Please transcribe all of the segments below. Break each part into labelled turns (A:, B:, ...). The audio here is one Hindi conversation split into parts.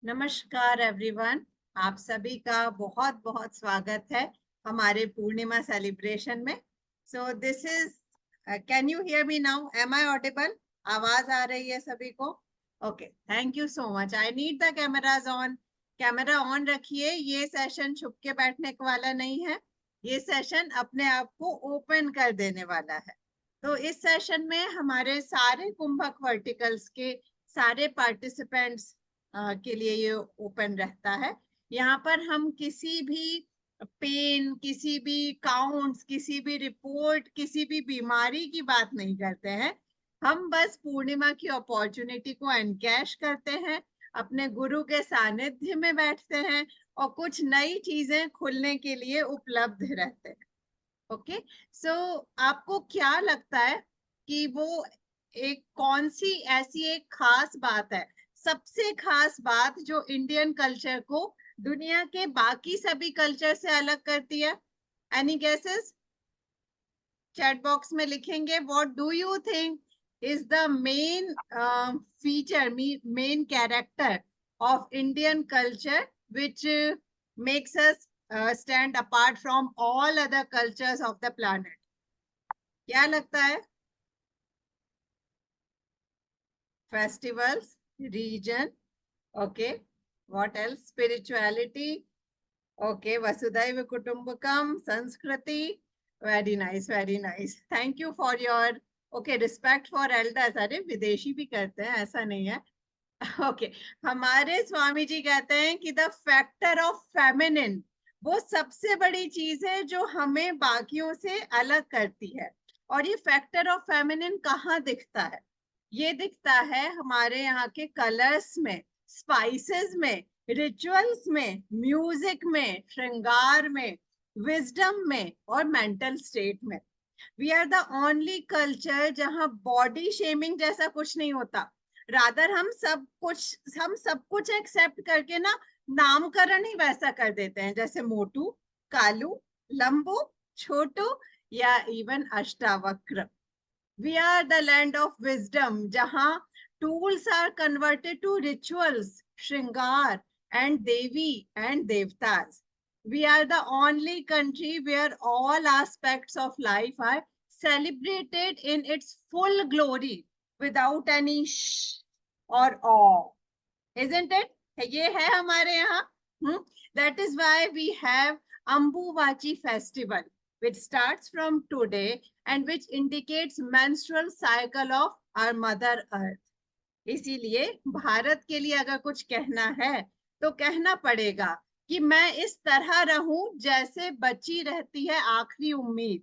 A: नमस्कार एवरीवन। आप सभी का बहुत बहुत स्वागत है हमारे पूर्णिमा सेलिब्रेशन में। So this is, can you hear me now? Am I audible? आवाज आ रही है सभी को? Okay, thank you so much. I need the cameras on. Camera on रखिए। ये सेशन छुप के बैठने वाला नहीं है। ये सेशन अपने आप को ओपन कर देने वाला है। तो इस सेशन में हमारे सारे कुंभक वर्टिकल्स के सारे पार्टिसिपेंट्स के लिए ये ओपन रहता है। यहाँ पर हम किसी भी पेन, किसी भी काउंट्स, किसी भी रिपोर्ट, किसी भी बीमारी की बात नहीं करते हैं। हम बस पूर्णिमा की अपॉर्चुनिटी को एनकैश करते हैं, अपने गुरु के सानिध्य में बैठते हैं और कुछ नई चीजें खुलने के लिए उपलब्ध रहते हैं। ओके, सो आपको क्या लगता है कि वो एक कौन सी ऐसी एक खास बात है, सबसे खास बात जो इंडियन कल्चर को दुनिया के बाकी सभी कल्चर से अलग करती है? Any guesses? चैट बॉक्स में लिखेंगे। What do you think is the main feature, main character of Indian culture which makes us stand apart from all other cultures of the planet? क्या लगता है? Festivals, region, okay. What else? Spirituality, okay. Vasudhaiva Kutumbakam, Sanskriti. Very nice, very nice. Thank you for your okay respect for elders. अरे विदेशी भी करते हैं, ऐसा नहीं है। ओके, हमारे स्वामी जी कहते हैं कि द फैक्टर ऑफ फेमिनिन वो सबसे बड़ी चीज है जो हमें बाकियों से अलग करती है। और ये फैक्टर ऑफ फेमिनिन कहाँ दिखता है? ये दिखता है हमारे यहाँ के कलर्स में, स्पाइसेस में, रिचुअल्स में, म्यूजिक में, श्रृंगार में, विजडम में और मेंटल स्टेट में। We are the only culture जहाँ बॉडी शेमिंग जैसा कुछ नहीं होता। रादर हम सब कुछ एक्सेप्ट करके ना नामकरण ही वैसा कर देते हैं, जैसे मोटू, कालू, लंबू, छोटू या even Ashtavakra. We are the land of wisdom जहाँ tools are converted to rituals, shringar and devi and devtas. We are the only country where all aspects of life are celebrated in its full glory without any shh or awe. Isn't it? ये है हमारे यहाँ। That is why we have Ambuvachi festival, which starts from today and which indicates menstrual cycle of our mother earth. इसीलिए भारत के लिए अगर कुछ कहना है तो कहना पड़ेगा कि मैं इस तरह रहूं जैसे बची रहती है आखिरी उम्मीद।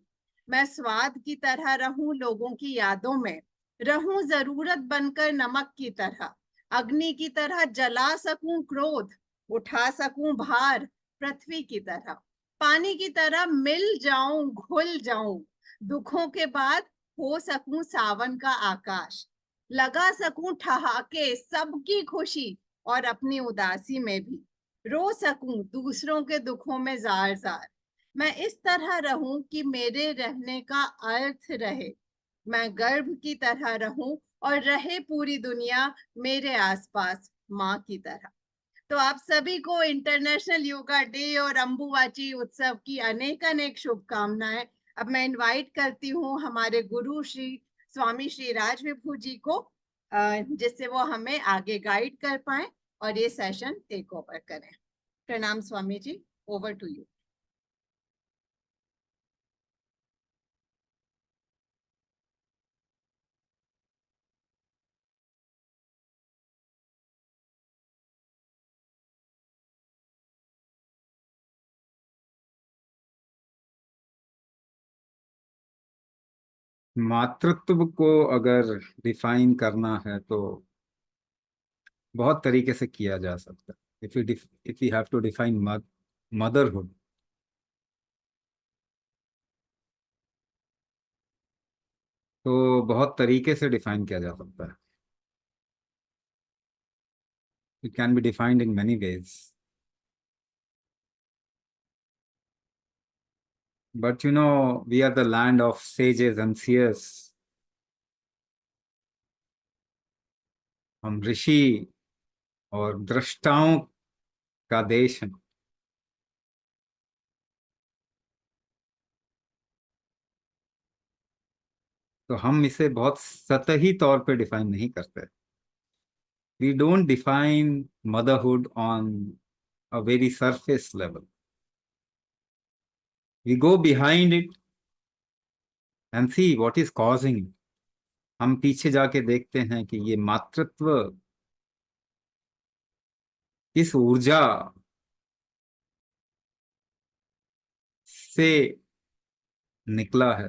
A: मैं स्वाद की तरह रहूं लोगों की यादों में, रहूं जरूरत बनकर नमक की तरह, अग्नि की तरह जला सकूं क्रोध, उठा सकूं भार पृथ्वी की तरह, पानी की तरह मिल जाऊं घुल जाऊं, दुखों के बाद हो सकूं सावन का आकाश, लगा सकूं ठहाके सबकी खुशी और अपनी उदासी में भी, रो सकूं दूसरों के दुखों में जार जार। मैं इस तरह रहूं कि मेरे रहने का अर्थ रहे, मैं गर्भ की तरह रहूं और रहे पूरी दुनिया मेरे आसपास माँ की तरह। तो आप सभी को इंटरनेशनल योगा डे और अंबुवाची उत्सव की अनेक अनेक शुभकामनाएं। अब मैं इनवाइट करती हूँ हमारे गुरु श्री स्वामी श्री राज विभू जी को, जिससे वो हमें आगे गाइड कर पाए और ये सेशन टेक ओवर करें। प्रणाम Swami ji, over to you.
B: मातृत्व को अगर डिफाइन करना है तो बहुत तरीके से किया जा सकता है। If you have to define motherhood, तो बहुत तरीके से डिफाइन किया जा सकता है। It can be defined in many ways, but we are the land of sages and seers. हम ऋषि और दृष्टाओं का देश है। तो हम इसे बहुत सतही तौर पे डिफाइन नहीं करते। We don't define motherhood on a very surface level. We go behind it and see what is causing. हम पीछे जाके देखते हैं कि ये मातृत्व किस ऊर्जा से निकला है।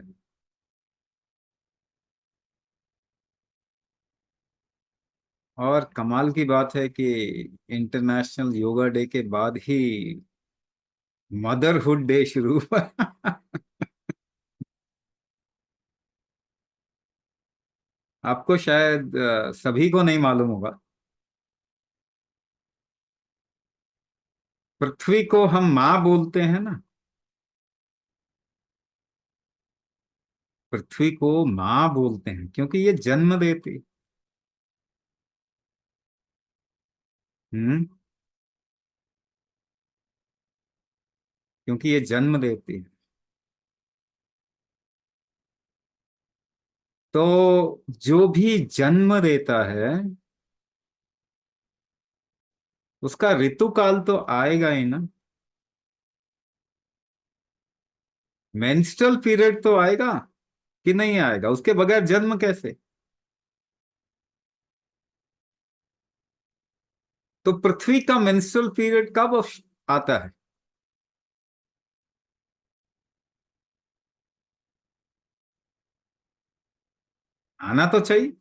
B: और कमाल की बात है कि इंटरनेशनल योगा डे के बाद ही मदरहुड डे शुरू हुआ। आपको शायद सभी को नहीं मालूम होगा। पृथ्वी को हम माँ बोलते हैं ना। पृथ्वी को माँ बोलते हैं क्योंकि ये जन्म देती। हम्म। क्योंकि ये जन्म देती है। तो जो भी जन्म देता है उसका ऋतु काल तो आएगा ही ना। मेंस्ट्रुअल पीरियड तो आएगा कि नहीं आएगा, उसके बगैर जन्म कैसे। तो पृथ्वी का मेंस्ट्रुअल पीरियड कब आता है। आना तो चाहिए।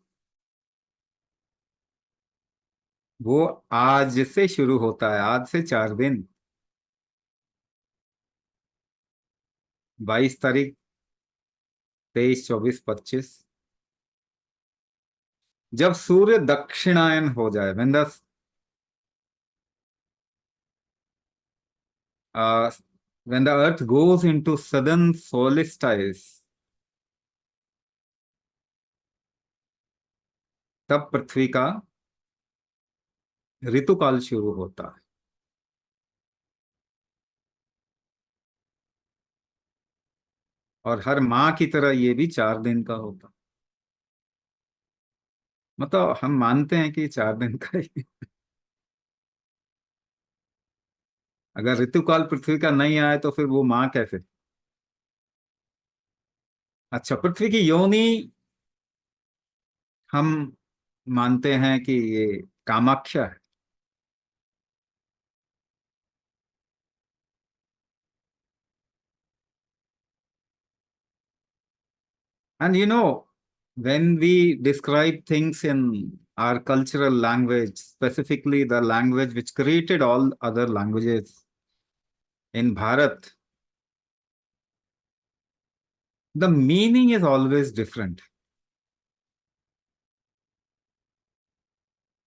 B: वो आज से शुरू होता है, आज से 4 दिन। 22 तारीख, 23, 24, 25। जब सूर्य दक्षिणायन हो जाए, when the uh, when the earth goes into southern solstice, तब पृथ्वी का ऋतुकाल शुरू होता है। और हर माह की तरह ये भी 4 दिन का होता। मतलब हम मानते हैं कि 4 दिन का ही। अगर ऋतुकाल पृथ्वी का नहीं आए तो फिर वो माह कैसे। अच्छा, पृथ्वी की योनि हम मानते हैं कि ये कामाख्या है। And when we describe things in our cultural language, specifically the language which created all other languages in Bharat, the meaning is always different.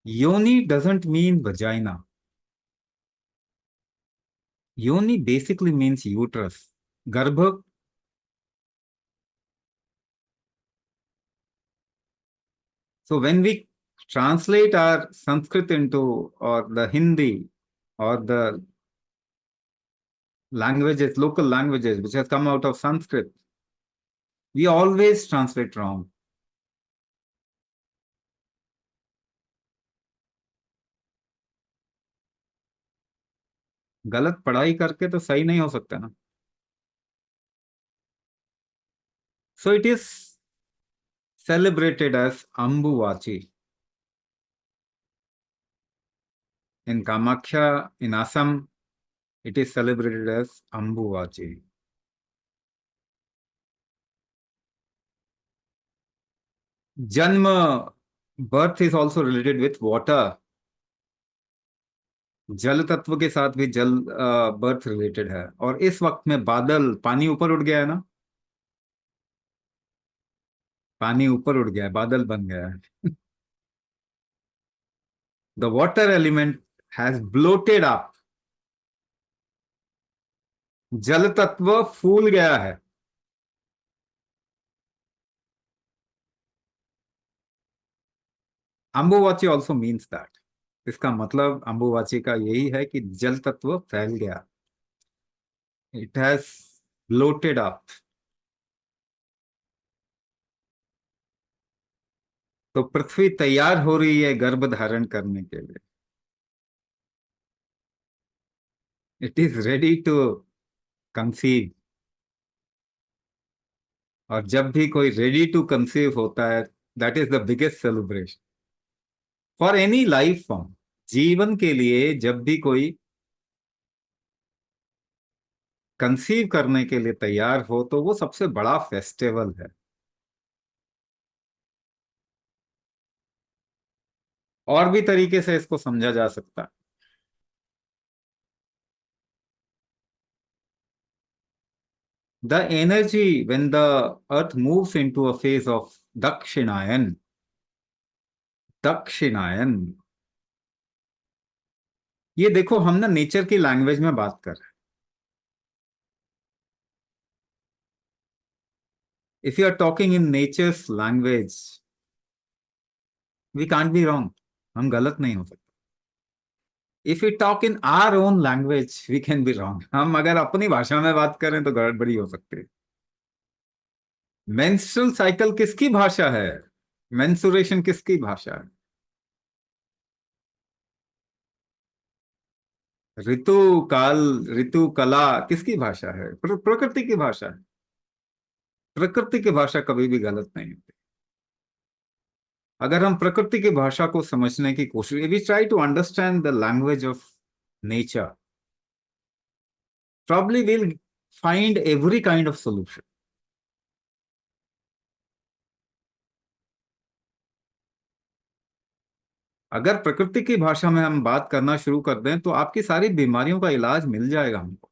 B: Yoni doesn't mean vagina. Yoni basically means uterus. Garbha. So when we translate our Sanskrit into, or the Hindi, or the languages, local languages which has come out of Sanskrit, we always translate wrong. गलत पढ़ाई करके तो सही नहीं हो सकता ना। So it is celebrated as Ambuvachi. In Kamakhya, in Assam, it is celebrated as Ambuvachi. Janma, birth is also related with water. जल तत्व के साथ भी जल बर्थ रिलेटेड है। और इस वक्त में बादल, पानी ऊपर उठ गया है ना। पानी ऊपर उठ गया है, बादल बन गया है। The water element has bloated up. जल तत्व फूल गया है। Ambuvachi also means that. इसका मतलब अंबुबाची का यही है कि जल तत्व फैल गया, इट हैज ब्लोटेड अप। तो पृथ्वी तैयार हो रही है गर्भ धारण करने के लिए, it is ready to conceive. और जब भी कोई रेडी टू कंसीव होता है, that is the biggest celebration for any life form. जीवन के लिए जब भी कोई कंसीव करने के लिए तैयार हो, तो वो सबसे बड़ा फेस्टिवल है। और भी तरीके से इसको समझा जा सकता है। The energy when the earth moves into a phase of Dakshinayan, दक्षिणायन, ये देखो हम ना नेचर की लैंग्वेज में बात कर रहे हैं। If you are talking in nature's language, we can't be wrong, हम गलत नहीं हो सकते। If you talk in our own language, we can be wrong, हम अगर अपनी भाषा में बात करें तो गड़बड़ी हो सकती है। मेंस्ट्रुअल साइकिल किसकी भाषा है? मेंसुरेशन किसकी भाषा है? ऋतु काल, ऋतु कला किसकी भाषा है? प्रकृति की भाषा है। प्रकृति की भाषा कभी भी गलत नहीं होती। अगर हम प्रकृति की भाषा को समझने की कोशिश, we try to understand the language of nature, probably we'll find every kind of solution. अगर प्रकृति की भाषा में हम बात करना शुरू कर दें तो आपकी सारी बीमारियों का इलाज मिल जाएगा हमको,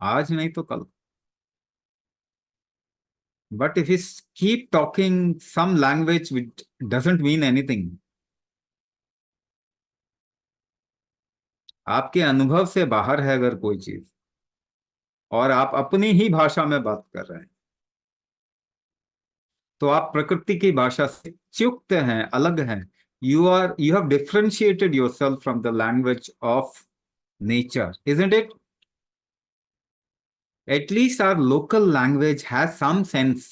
B: आज नहीं तो कल। But if you keep talking some language which doesn't mean anything, आपके अनुभव से बाहर है अगर कोई चीज, और आप अपनी ही भाषा में बात कर रहे हैं, तो आप प्रकृति की भाषा से च्युत हैं, अलग हैं। You have differentiated yourself from the language of nature, isn't it? At least our local language has some sense.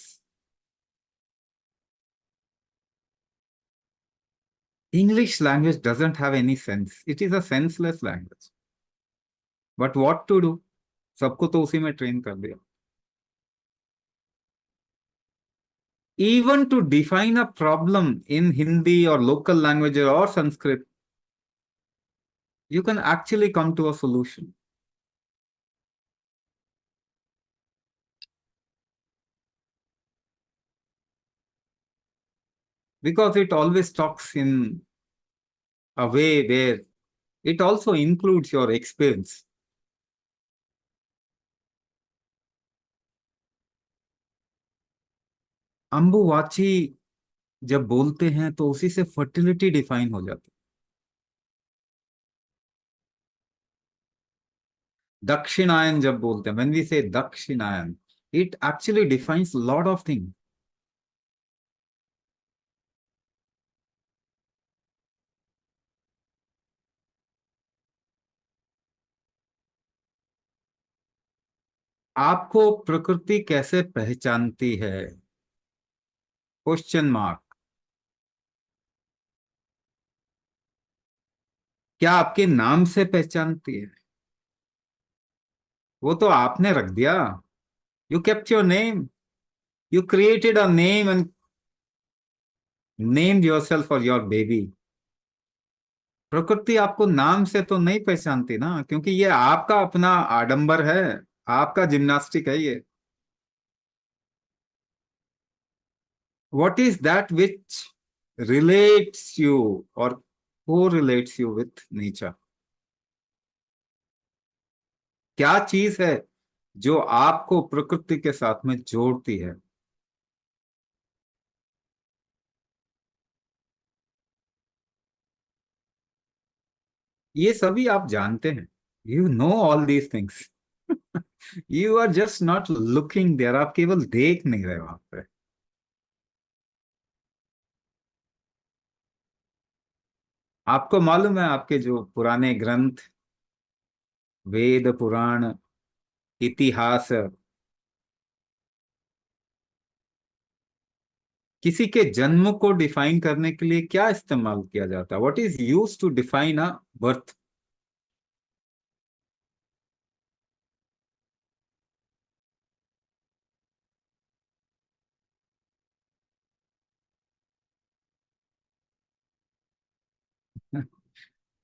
B: English language doesn't have any sense. It is a senseless language. But what to do? सबको तो उसी में ट्रेन कर दिया। Even to define a problem in Hindi or local language or Sanskrit, you can actually come to a solution. Because it always talks in a way where it also includes your experience. Ambubachi जब बोलते हैं तो उसी से फर्टिलिटी डिफाइन हो जाती है। दक्षिणायन जब बोलते हैं, व्हेन वी से दक्षिणायन, it actually defines lot of thing. आपको प्रकृति कैसे पहचानती है? Question mark. क्या आपके नाम से पहचानती है? वो तो आपने रख दिया, you kept your name, you created a name and named yourself for your baby. प्रकृति आपको नाम से तो नहीं पहचानती ना, क्योंकि ये आपका अपना आडंबर है, आपका जिम्नास्टिक है ये। What is that which relates you or correlates you with nature? क्या चीज है जो आपको प्रकृति के साथ में जोड़ती है? ये सभी आप जानते हैं, you know all these things. You are just not looking there, आप केवल देख नहीं रहे वहां पे। आपको मालूम है आपके जो पुराने ग्रंथ, वेद पुराण, इतिहास, किसी के जन्म को डिफाइन करने के लिए क्या इस्तेमाल किया जाता है? What is use to define a birth?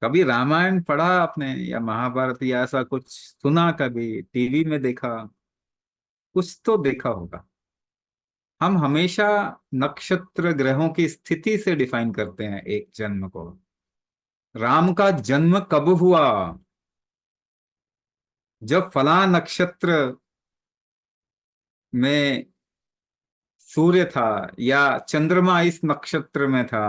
B: कभी रामायण पढ़ा आपने, या महाभारत, या ऐसा कुछ सुना, कभी टीवी में देखा? कुछ तो देखा होगा। हम हमेशा नक्षत्र ग्रहों की स्थिति से डिफाइन करते हैं एक जन्म को। राम का जन्म कब हुआ? जब फला नक्षत्र में सूर्य था, या चंद्रमा इस नक्षत्र में था।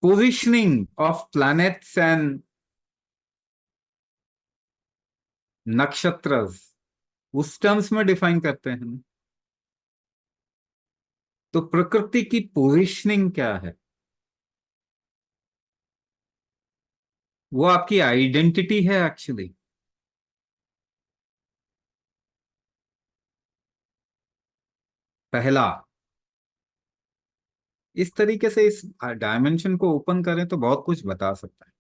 B: पोजिशनिंग ऑफ प्लैनेट्स एंड नक्षत्र उस टर्म्स में डिफाइन करते हैं। तो प्रकृति की पोजिशनिंग क्या है? वो आपकी आइडेंटिटी है एक्चुअली। पहला, इस तरीके से इस डायमेंशन को ओपन करें तो बहुत कुछ बता सकता है।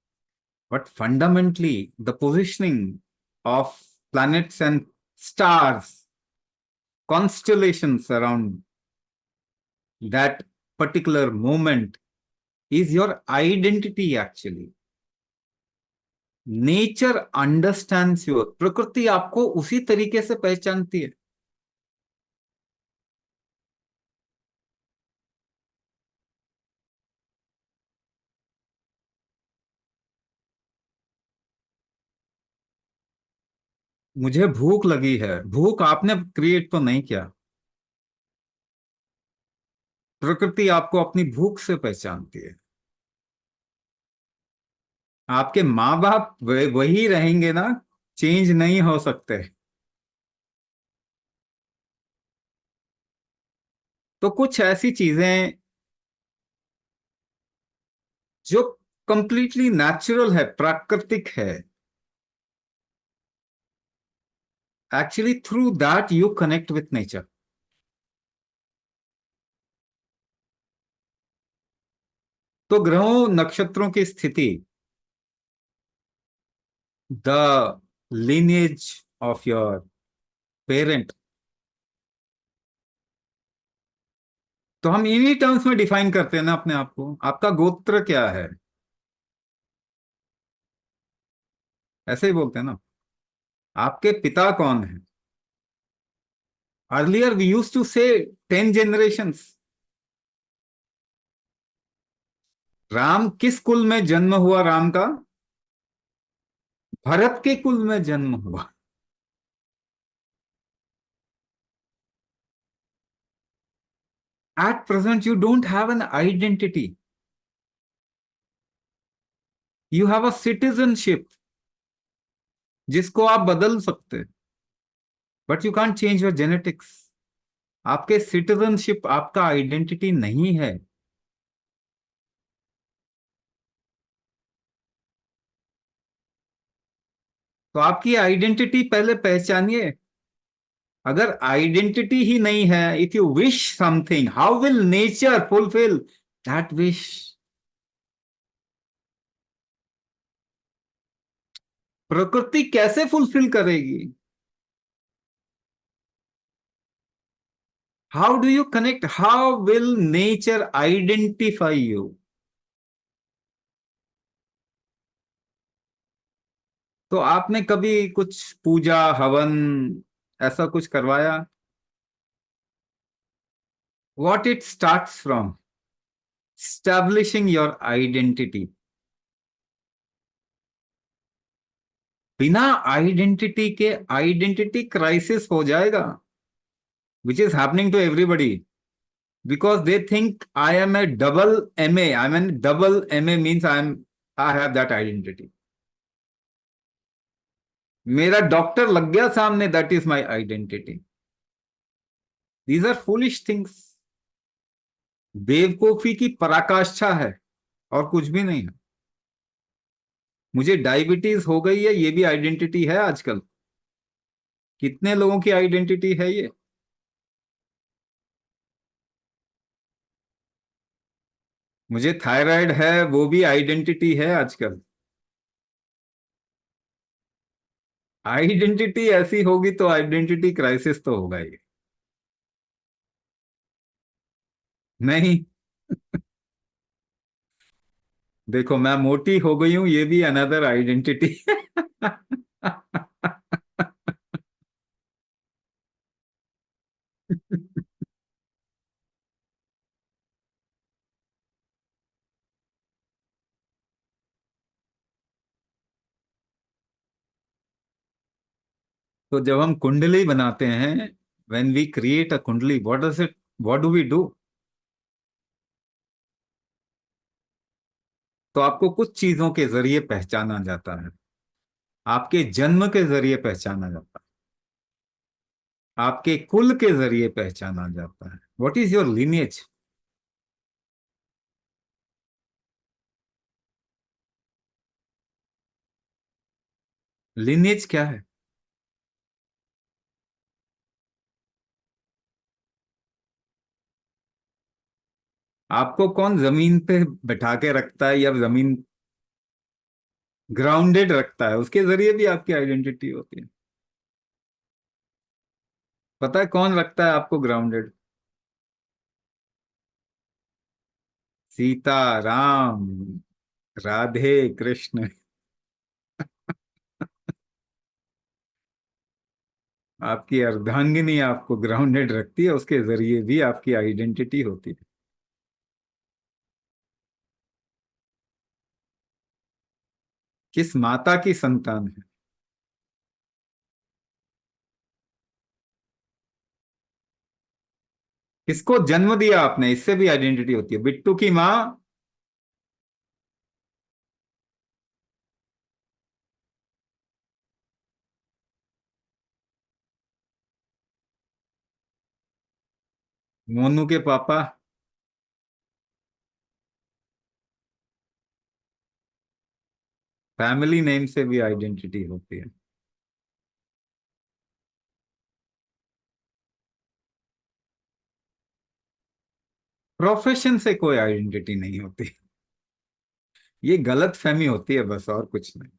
B: But fundamentally the positioning of planets and stars, constellations around that particular moment is your identity actually. Nature understands you, प्रकृति आपको उसी तरीके से पहचानती है। मुझे भूख लगी है, भूख आपने क्रिएट तो नहीं किया। प्रकृति आपको अपनी भूख से पहचानती है। आपके माँ बाप वही रहेंगे ना, चेंज नहीं हो सकते। तो कुछ ऐसी चीजें जो कंप्लीटली नेचुरल है, प्राकृतिक है, actually through that you connect with nature. तो ग्रहों नक्षत्रों की स्थिति, the lineage of your parent, तो हम इन्हीं टर्म्स में डिफाइन करते हैं ना अपने आप को। आपका गोत्र क्या है, ऐसे ही बोलते हैं ना। आपके पिता कौन है? अर्लियर वी यूज टू से 10 generations। राम किस कुल में जन्म हुआ? राम का भरत के कुल में जन्म हुआ। At present you don't have an identity, you have a citizenship जिसको आप बदल सकते हैं, but you can't change your genetics. आपके सिटीजनशिप आपका आइडेंटिटी नहीं है। तो आपकी आइडेंटिटी पहले पहचानिए। अगर आइडेंटिटी ही नहीं है, if you wish something, how will nature fulfil that wish? प्रकृति कैसे फुलफिल करेगी? How do you connect? How will nature identify you? तो आपने कभी कुछ पूजा हवन ऐसा कुछ करवाया? What it starts from establishing your identity. बिना आइडेंटिटी के आइडेंटिटी क्राइसिस हो जाएगा, which is happening to everybody, because they think I am a double MA. I mean, double MA means I have that identity. मेरा डॉक्टर लग गया सामने, that is my identity. These are foolish things. बेवकूफी की पराकाष्ठा है और कुछ भी नहीं है। मुझे डायबिटीज हो गई है, ये भी आइडेंटिटी है आजकल। कितने लोगों की आइडेंटिटी है ये? मुझे थायराइड है, वो भी आइडेंटिटी है आजकल। आइडेंटिटी ऐसी होगी तो आइडेंटिटी क्राइसिस तो होगा ही। नहीं। देखो, मैं मोटी हो गई हूं, ये भी अनदर आइडेंटिटी। तो जब हम कुंडली बनाते हैं, व्हेन वी क्रिएट अ कुंडली, व्हाट डू वी डू? तो आपको कुछ चीजों के जरिए पहचाना जाता है। आपके जन्म के जरिए पहचाना जाता है, आपके कुल के जरिए पहचाना जाता है। What is your lineage? Lineage क्या है? आपको कौन जमीन पे बैठा के रखता है या जमीन ग्राउंडेड रखता है, उसके जरिए भी आपकी आइडेंटिटी होती है। पता है कौन रखता है आपको ग्राउंडेड? सीता, राम, राधे कृष्ण। आपकी अर्धांगिनी आपको ग्राउंडेड रखती है, उसके जरिए भी आपकी आइडेंटिटी होती है। किस माता की संतान है? किसको जन्म दिया आपने, इससे भी आइडेंटिटी होती है। बिट्टू की माँ। मोनू के पापा। फैमिली नेम से भी आइडेंटिटी होती है। प्रोफेशन से कोई आइडेंटिटी नहीं होती। ये गलत फहमी होती है बस, और कुछ नहीं।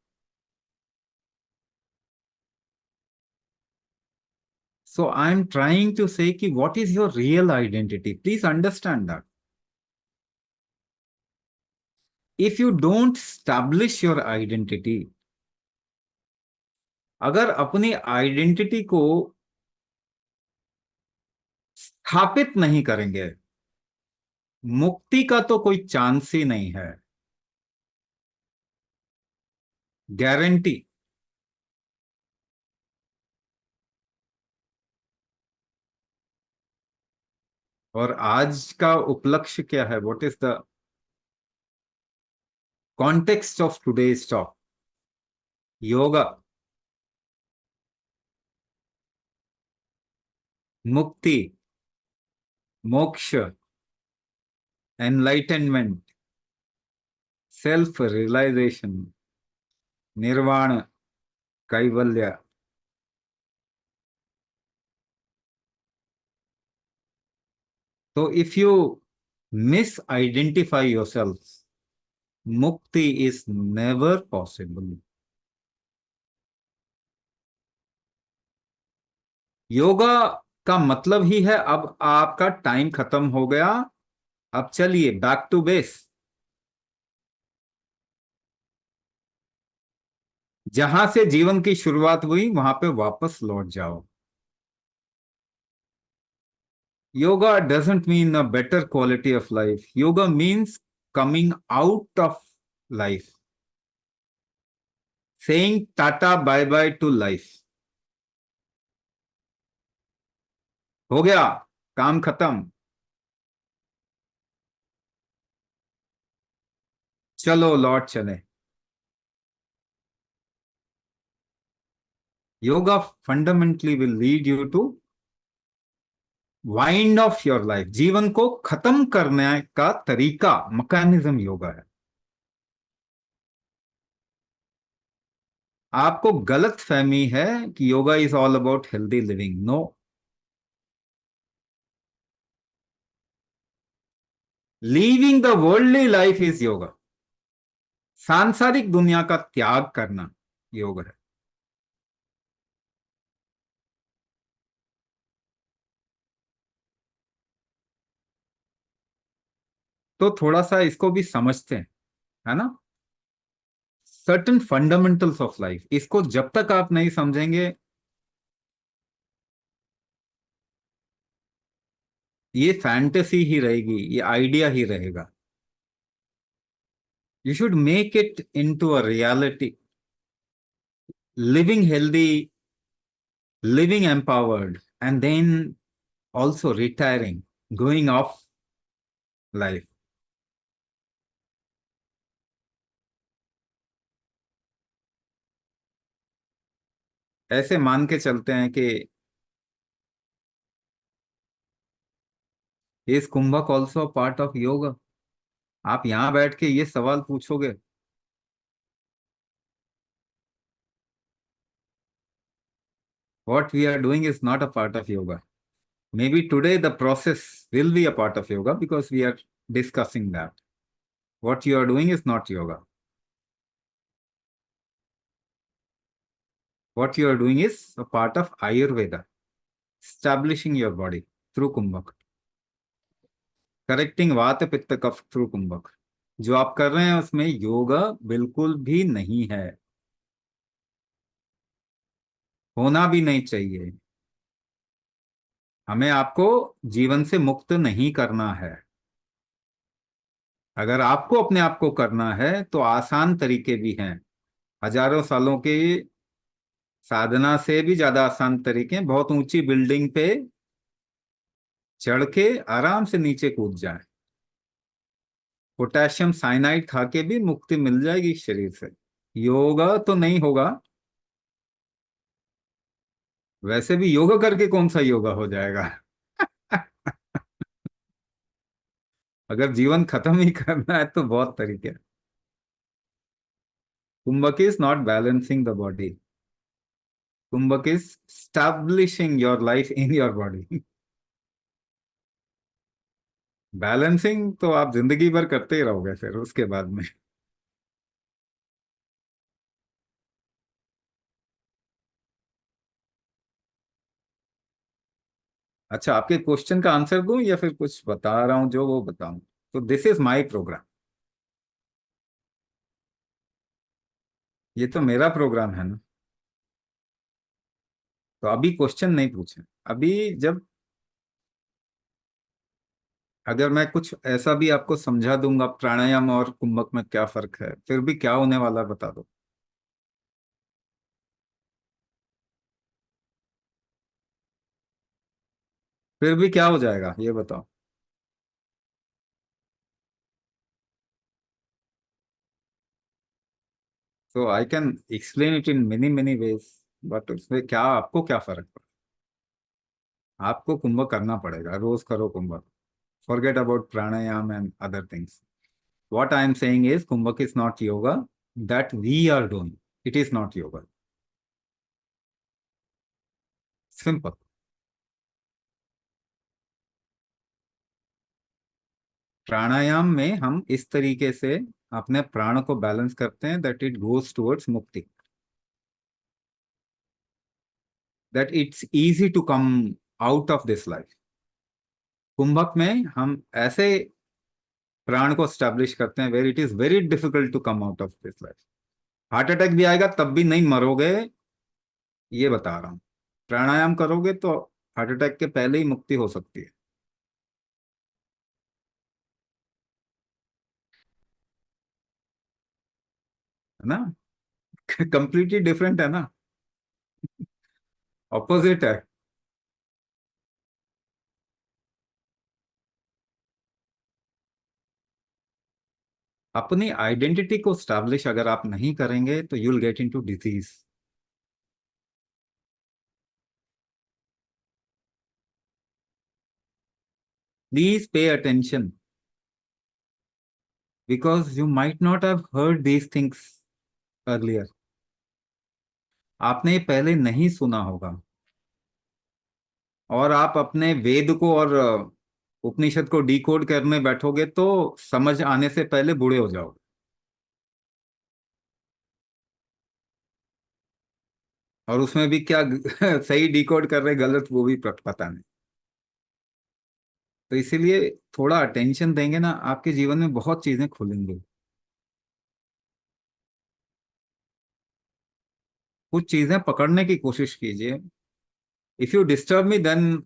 B: सो आई एम ट्राइंग टू से कि what is your real identity, please understand that. If you don't establish your identity, अगर अपनी आइडेंटिटी को स्थापित नहीं करेंगे, मुक्ति का तो कोई चांस ही नहीं है। गारंटी। और आज का उपलक्ष्य क्या है? What is the context of today's talk? Yoga, मुक्ति, मोक्ष, एनलाइटनमेंट, सेल्फ रियलाइजेशन, निर्वाण, कैवल्य। तो if you miss identify yourself, मुक्ति इज नेवर पॉसिबल। योगा का मतलब ही है अब आपका टाइम खत्म हो गया, अब चलिए बैक टू बेस। जहां से जीवन की शुरुआत हुई वहां पे वापस लौट जाओ। Yoga doesn't mean a better quality of life, yoga means coming out of life, saying tata bye bye to life. हो गया, काम खत्म, चलो लौट चले। Yoga fundamentally will lead you to wind of your life, जीवन को खत्म करने का तरीका, मैकेनिज्म योगा है। आपको गलत फहमी है कि yoga is all about healthy living. No, leaving the worldly life is yoga. सांसारिक दुनिया का त्याग करना योग है। तो थोड़ा सा इसको भी समझते हैं, है ना। सर्टन फंडामेंटल्स ऑफ लाइफ, इसको जब तक आप नहीं समझेंगे, ये फैंटेसी ही रहेगी, ये आइडिया ही रहेगा। You should make it into a reality, living healthy, living empowered, and then also retiring, going off life। ऐसे मान के चलते हैं कि is kumbhak also part of yoga. आप यहां बैठ के ये सवाल पूछोगे, what we are doing is not a part of yoga। Maybe today the process will be a part of yoga because we are discussing that। What you are doing is not yoga। What you are doing is a part of Ayurveda, establishing your body through kumbhak, correcting vata pitta cough through kumbhak। जो आप कर रहे हैं उसमें योगा बिल्कुल भी नहीं है, होना भी नहीं चाहिए। हमें आपको जीवन से मुक्त नहीं करना है। अगर आपको अपने आप को करना है तो आसान तरीके भी हैं। हजारों सालों के साधना से भी ज्यादा आसान तरीके हैं। बहुत ऊंची बिल्डिंग पे चढ़ के आराम से नीचे कूद जाए, पोटेशियम साइनाइड खा के भी मुक्ति मिल जाएगी शरीर से। योगा तो नहीं होगा। वैसे भी योगा करके कौन सा योगा हो जाएगा। अगर जीवन खत्म ही करना है तो बहुत तरीके हैं। Kumbhak is not balancing the body, kumbhak is establishing your life in your body. Balancing तो आप जिंदगी भर करते ही रहोगे फिर उसके बाद में। अच्छा, आपके क्वेश्चन का आंसर दूं या फिर कुछ बता रहा हूं जो वो बताऊं? तो दिस इज माय प्रोग्राम। ये तो मेरा प्रोग्राम है ना। तो अभी क्वेश्चन नहीं पूछे। अभी जब, अगर मैं कुछ ऐसा भी आपको समझा दूंगा प्राणायाम और कुंभक में क्या फर्क है, फिर भी क्या होने वाला है बता दो। फिर भी क्या हो जाएगा ये बताओ। तो I can explain it in many many ways, but उसमें क्या, आपको क्या फर्क पड़ा? आपको कुंभक करना पड़ेगा, रोज करो kumbhak. Forget about pranayama and other things. What I am saying is Kumbhak is not yoga that we are doing. It is not yoga. Simple. प्राणायाम में हम इस तरीके से अपने प्राण को बैलेंस करते हैं that it goes towards mukti, that it's easy to come out of this life। कुंभक में हम ऐसे प्राण को स्टैब्लिश करते हैं where it is very difficult to come out of this life। Heart attack भी आएगा तब भी नहीं मरोगे, ये बता रहा हूं। प्राणायाम करोगे तो हार्ट अटैक के पहले ही मुक्ति हो सकती है ना। कंप्लीटली डिफरेंट है ना, ऑपोजिट है। अपनी आइडेंटिटी को स्टैब्लिश अगर आप नहीं करेंगे तो you will get into disease. Please pay attention because you might not have heard these things earlier. आपने ये पहले नहीं सुना होगा और आप अपने वेद को और उपनिषद को डिकोड करने बैठोगे तो समझ आने से पहले बूढ़े हो जाओगे। और उसमें भी क्या सही डिकोड कर रहे गलत वो भी पता नहीं। तो इसीलिए थोड़ा अटेंशन देंगे ना, आपके जीवन में बहुत चीजें खुलेंगी। कुछ चीजें पकड़ने की कोशिश कीजिए। If you disturb me then,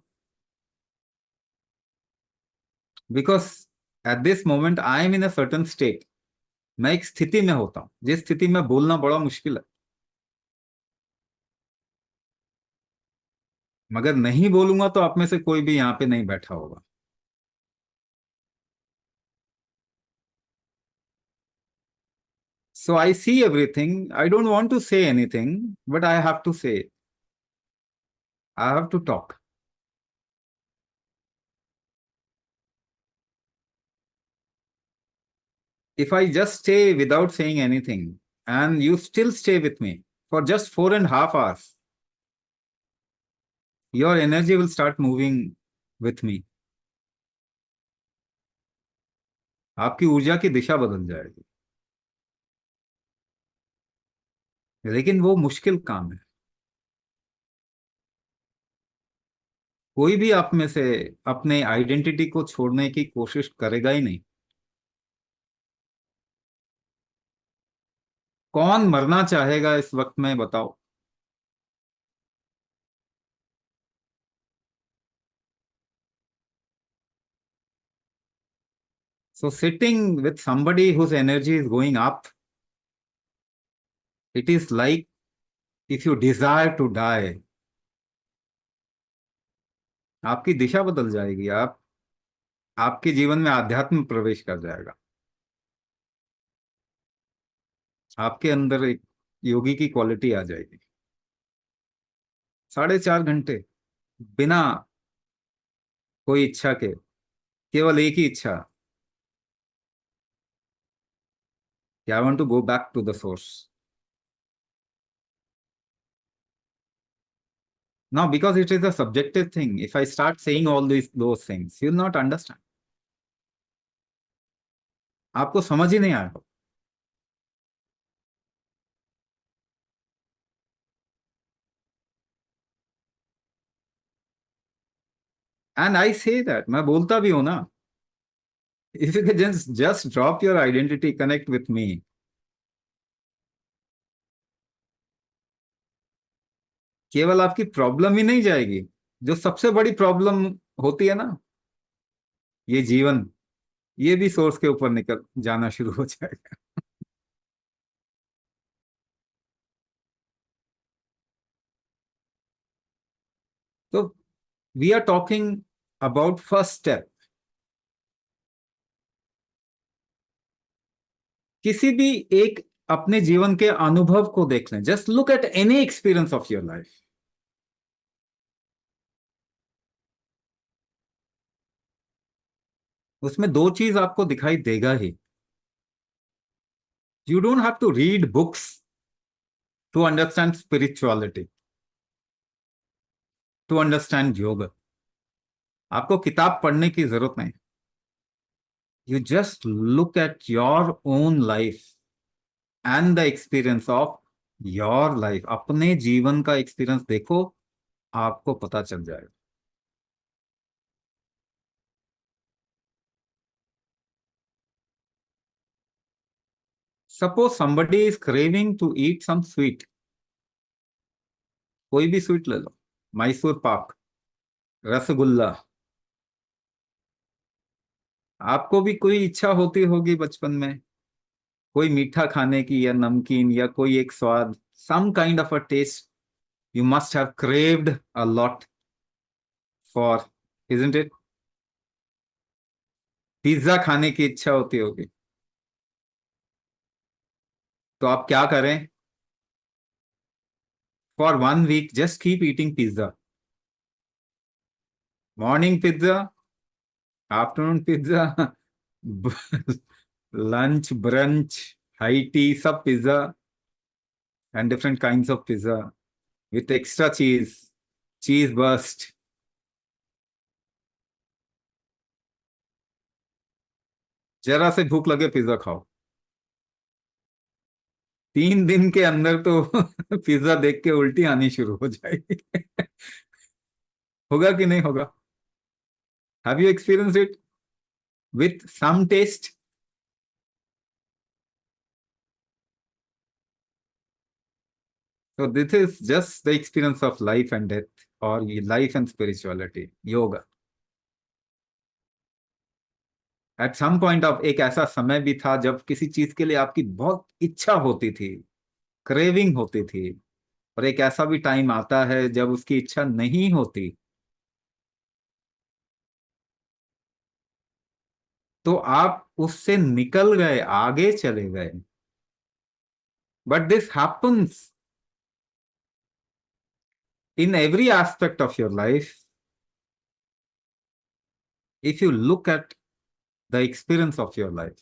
B: because at this moment I am in a certain state, मैं एक स्थिति में होता हूँ जिस स्थिति में बोलना बड़ा मुश्किल है। मगर नहीं बोलूंगा तो आप में से कोई भी यहाँ पे नहीं बैठा होगा। So I see everything. I don't want to say anything, but I have to say it. I have to talk. If I just stay without saying anything and you still stay with me for just 4.5 hours, your energy will start moving with me. आपकी ऊर्जा की दिशा बदल जाएगी। लेकिन वो मुश्किल काम है। कोई भी आप में से अपने आइडेंटिटी को छोड़ने की कोशिश करेगा ही नहीं। कौन मरना चाहेगा इस वक्त में बताओ? So sitting with somebody whose energy is going up, it is like if you desire to die, आपकी दिशा बदल जाएगी। आप आपके जीवन में आध्यात्म प्रवेश कर जाएगा। आपके अंदर एक योगी की क्वालिटी आ जाएगी। 4.5 घंटे बिना कोई इच्छा के, केवल एक ही इच्छा कि I want to go back to the source. Now, because it is a subjective thing, if I start saying all those things, you'll not understand. आपको समझ ही नहीं आएगा। And I say that, मैं बोलता भी हूं ना, if you can just drop your identity, connect with me. केवल आपकी प्रॉब्लम ही नहीं जाएगी, जो सबसे बड़ी प्रॉब्लम होती है ना, ये जीवन, ये भी सोर्स के ऊपर निकल जाना शुरू हो जाएगा। तो we are talking about first step. किसी भी एक अपने जीवन के अनुभव को देख लें। Just look at any experience of your life. उसमें दो चीज आपको दिखाई देगा ही। You don't have to read books to understand spirituality, to understand yoga. आपको किताब पढ़ने की जरूरत नहीं। You just look at your own life and the experience of your life. अपने जीवन का एक्सपीरियंस देखो, आपको पता चल जाएगा। Suppose somebody is craving to eat some sweet, कोई भी स्वीट ले लो, मैसूर पाक, रसगुल्ला। आपको भी कोई इच्छा होती होगी बचपन में, कोई मीठा खाने की या नमकीन या कोई एक स्वाद, some kind of a taste you must have craved a lot for, isn't it? Pizza खाने की इच्छा होती होगी। तो आप क्या करें? For 1 week just keep eating pizza. Morning pizza, afternoon pizza, lunch, brunch, high tea, सब pizza, and different kinds of pizza with extra cheese, cheese burst. जरा से भूख लगे पिज्जा खाओ, 3 दिन के अंदर तो पिज्जा देख के उल्टी आनी शुरू हो जाएगी। होगा कि नहीं होगा? Have you experience it with some test? So this is just the experience of life and death, or life and spirituality, yoga. At some point of एक ऐसा समय भी था जब किसी चीज के लिए आपकी बहुत इच्छा होती थी, क्रेविंग होती थी, और एक ऐसा भी टाइम आता है जब उसकी इच्छा नहीं होती, तो आप उससे निकल गए, आगे चले गए। But this happens in every aspect of your life if you look at the experience of your life.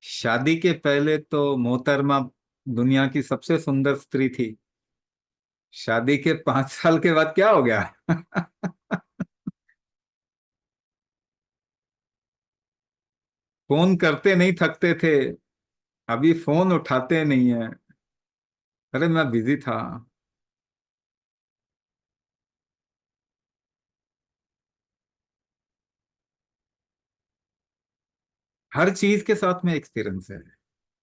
B: शादी के पहले तो मोहतरमा दुनिया की सबसे सुंदर स्त्री थी। शादी के 5 साल के बाद क्या हो गया? फोन करते नहीं थकते थे, अभी फोन उठाते नहीं है। अरे मैं बिजी था। हर चीज के साथ में एक्सपीरियंस है।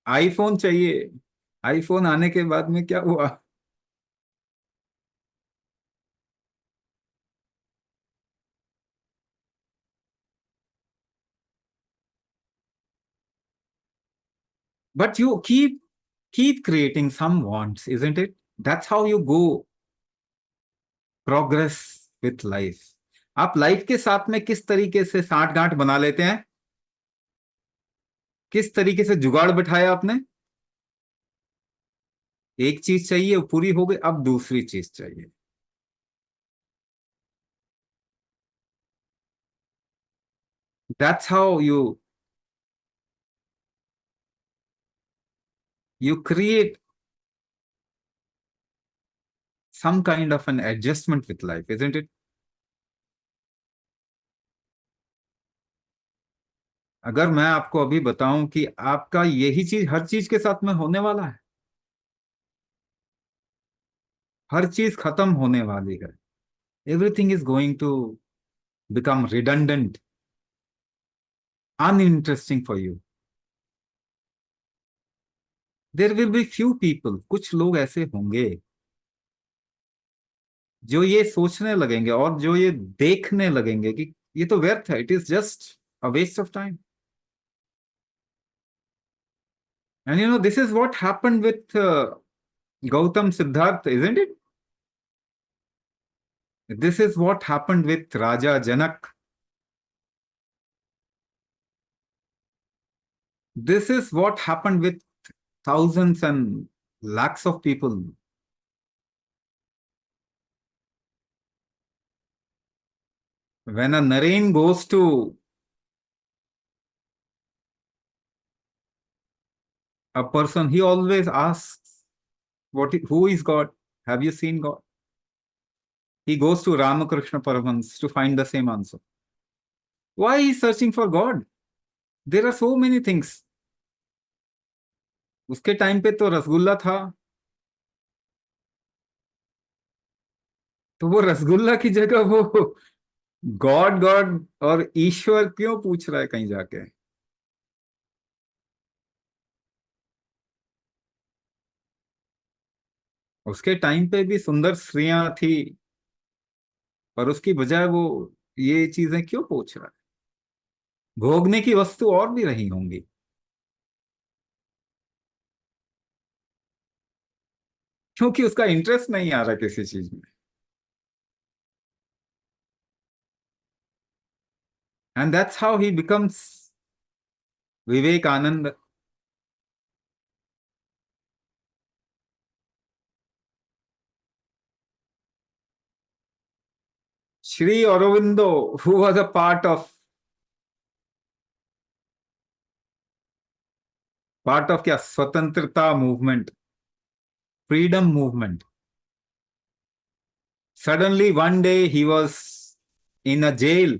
B: आईफोन चाहिए, आईफोन आने के बाद में क्या हुआ? But you keep creating some wants, isn't it? That's how you go progress with life. आप लाइफ के साथ में किस तरीके से साठ गांठ बना लेते हैं, किस तरीके से जुगाड़ बिठाया आपने? एक चीज चाहिए, वो पूरी हो गई, अब दूसरी चीज चाहिए। That's how you create some kind of an adjustment with life, isn't it? अगर मैं आपको अभी बताऊं कि आपका यही चीज हर चीज के साथ में होने वाला है, हर चीज खत्म होने वाली है, everything is going to become redundant, uninteresting for you, there will be few people, कुछ लोग ऐसे होंगे जो ये सोचने लगेंगे और जो ये देखने लगेंगे कि ये तो व्यर्थ है, it is just a waste of time. And you know this is what happened with Gautam Siddhartha, isn't it? This is what happened with Raja Janak, this is what happened with thousands and lakhs of people. When a Naren goes to a person, he always asks, who is God? Have you seen God? He goes to Ramakrishna Paramhans to find the same answer. Why is searching for God? There are so many things. उसके टाइम पे तो रसगुल्ला था, तो वो रसगुल्ला की जगह वो गॉड गॉड और ईश्वर क्यों पूछ रहा है कहीं जाके? उसके टाइम पे भी सुंदर स्त्रियां थी, पर उसकी बजाय वो ये चीजें क्यों पूछ रहा है? भोगने की वस्तु और भी रही होंगी, क्योंकि उसका इंटरेस्ट नहीं आ रहा किसी चीज में। And that's how he becomes Vivekananda. Sri Aurobindo, who was a part of क्या स्वतंत्रता movement, freedom movement. Suddenly one day he was in a jail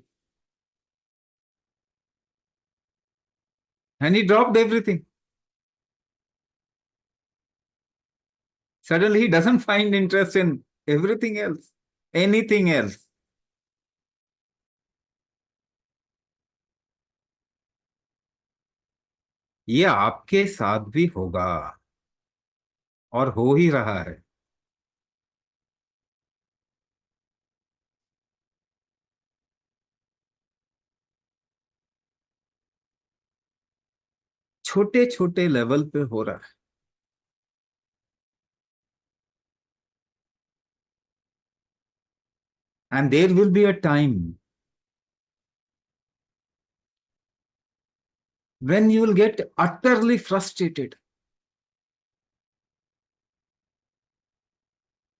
B: and he dropped everything. Suddenly he doesn't find interest in everything else, anything else. ये आपके साथ भी होगा और हो ही रहा है। छोटे छोटे लेवल पे हो रहा है। And there will be a time when you will get utterly frustrated.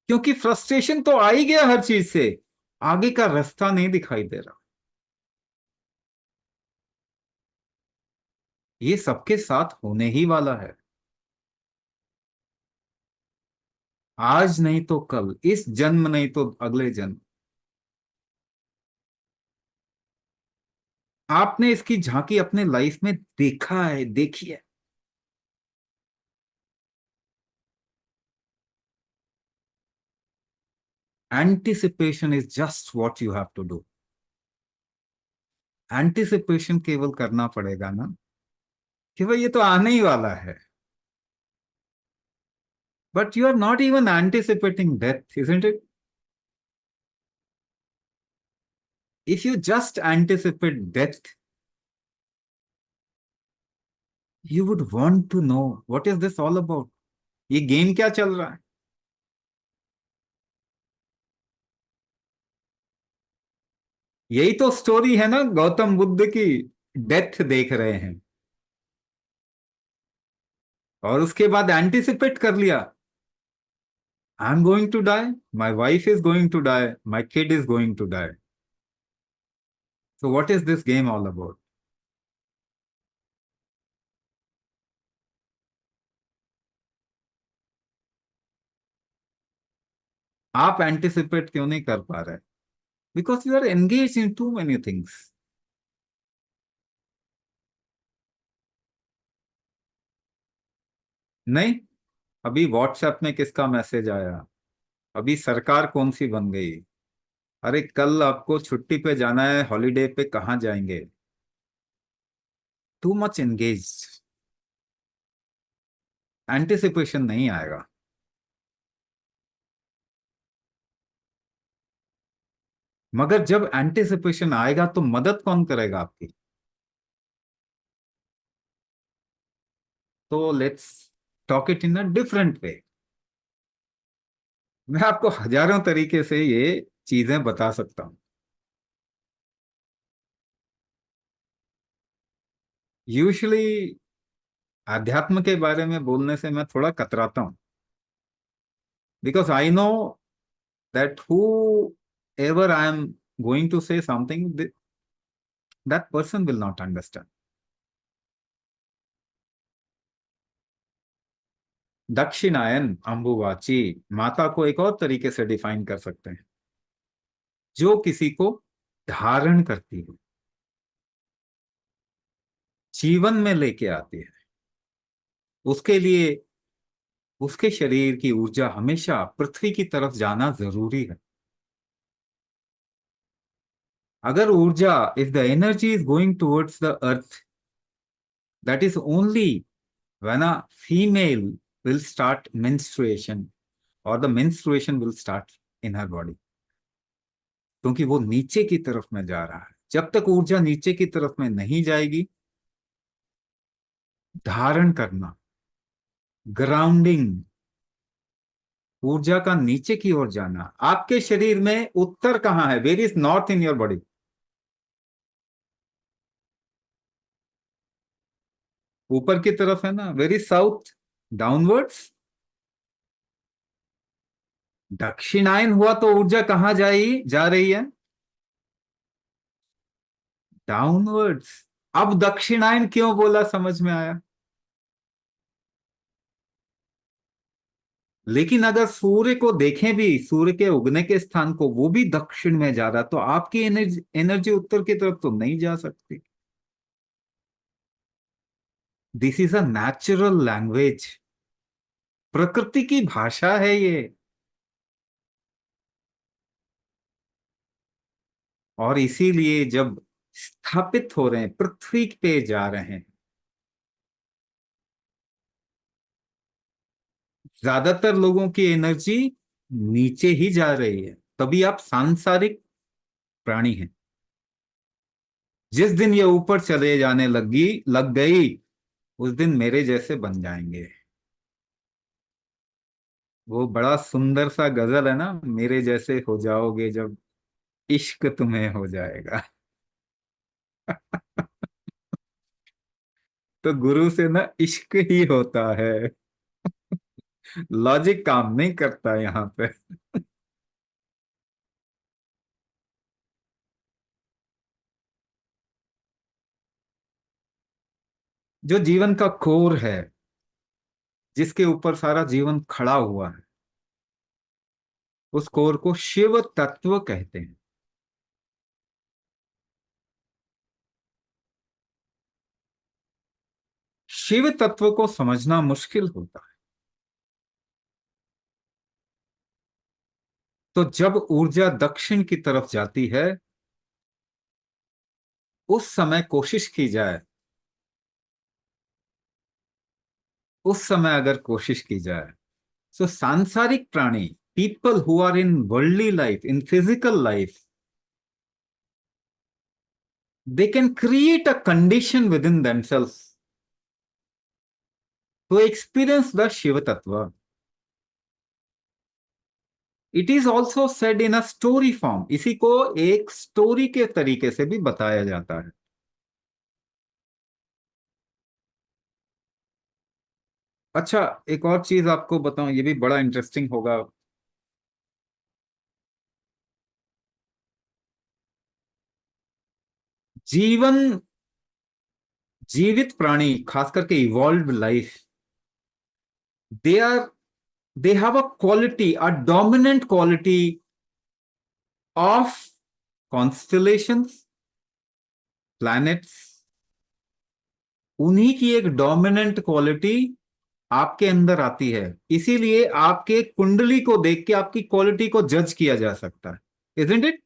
B: क्योंकि फ्रस्ट्रेशन तो आ ही गया हर चीज से, आगे का रास्ता नहीं दिखाई दे रहा। ये सबके साथ होने ही वाला है, आज नहीं तो कल, इस जन्म नहीं तो अगले जन्म। आपने इसकी झांकी अपने लाइफ में देखा है, देखी है। Anticipation is just what you have to do. Anticipation केवल करना पड़ेगा ना कि भाई ये तो आने ही वाला है। But you are not even anticipating death, isn't it? If you just anticipate death, you would want to know what is this all about? ये गेम क्या चल रहा है? यही तो स्टोरी है ना गौतम बुद्ध की। डेथ देख रहे हैं और उसके बाद एंटिसिपेट कर लिया, I am going to die, my wife is going to die, my kid is going to die. So what is this game all about? आप एंटिसिपेट क्यों नहीं कर पा रहे? Because you are engage in too many things. नहीं, अभी व्हाट्सएप में किसका मैसेज आया, अभी सरकार कौन सी बन गई, अरे कल आपको छुट्टी पे जाना है, हॉलीडे पे कहाँ जाएंगे? टू मच एंगेज, एंटिसिपेशन नहीं आएगा। मगर जब एंटिसिपेशन आएगा तो मदद कौन करेगा आपकी? तो let's talk it in a different way. मैं आपको हजारों तरीके से ये चीजें बता सकता हूं। यूजुअली अध्यात्म के बारे में बोलने से मैं थोड़ा कतराता हूं, because I know that whoever I am going to say something, that person will not understand. Dakshinayan Ambubachi माता को एक और तरीके से डिफाइन कर सकते हैं, जो किसी को धारण करती है, जीवन में लेके आती है। उसके लिए उसके शरीर की ऊर्जा हमेशा पृथ्वी की तरफ जाना जरूरी है। अगर ऊर्जा, if the energy is going towards the earth, that is only when a female will start menstruation, और the menstruation will start in her body, क्योंकि वो नीचे की तरफ में जा रहा है। जब तक ऊर्जा नीचे की तरफ में नहीं जाएगी, धारण करना, ग्राउंडिंग, ऊर्जा का नीचे की ओर जाना। आपके शरीर में उत्तर कहां है? Where is north in your body? ऊपर की तरफ है ना। Where is south? Downwards. Dakshinayan हुआ तो ऊर्जा कहां जा रही है? डाउनवर्ड्स। अब दक्षिणायन क्यों बोला समझ में आया। लेकिन अगर सूर्य को देखें भी, सूर्य के उगने के स्थान को, वो भी दक्षिण में जा रहा, तो आपकी एनर्जी एनर्जी उत्तर की तरफ तो नहीं जा सकती। This is a natural language, प्रकृति की भाषा है ये। और इसीलिए जब स्थापित हो रहे हैं, पृथ्वी पे जा रहे हैं, ज्यादातर लोगों की एनर्जी नीचे ही जा रही है, तभी आप सांसारिक प्राणी हैं। जिस दिन ये ऊपर चले जाने लग गई, उस दिन मेरे जैसे बन जाएंगे। वो बड़ा सुंदर सा गजल है ना, मेरे जैसे हो जाओगे जब इश्क तुम्हें हो जाएगा। तो गुरु से ना इश्क ही होता है, लॉजिक काम नहीं करता यहाँ पे। जो जीवन का कोर है, जिसके ऊपर सारा जीवन खड़ा हुआ है, उस कोर को शिव तत्व कहते हैं। शिव तत्व को समझना मुश्किल होता है। तो जब ऊर्जा दक्षिण की तरफ जाती है, उस समय कोशिश की जाए, उस समय अगर कोशिश की जाए, तो सांसारिक प्राणी, people who are in worldly life, in physical life, they can create a condition within themselves to experience the Shiva Tattva. It is also said in a story form. इसी को एक स्टोरी के तरीके से भी बताया जाता है। अच्छा, एक और चीज आपको बताऊं, ये भी बड़ा इंटरेस्टिंग होगा। जीवन, जीवित प्राणी, खास करके evolve life, they are they have a quality, a dominant quality of constellations, planets। उन्हीं की एक डोमिनेंट क्वालिटी आपके अंदर आती है, इसीलिए आपके कुंडली को देख के आपकी क्वालिटी को जज किया जा सकता है, isn't it?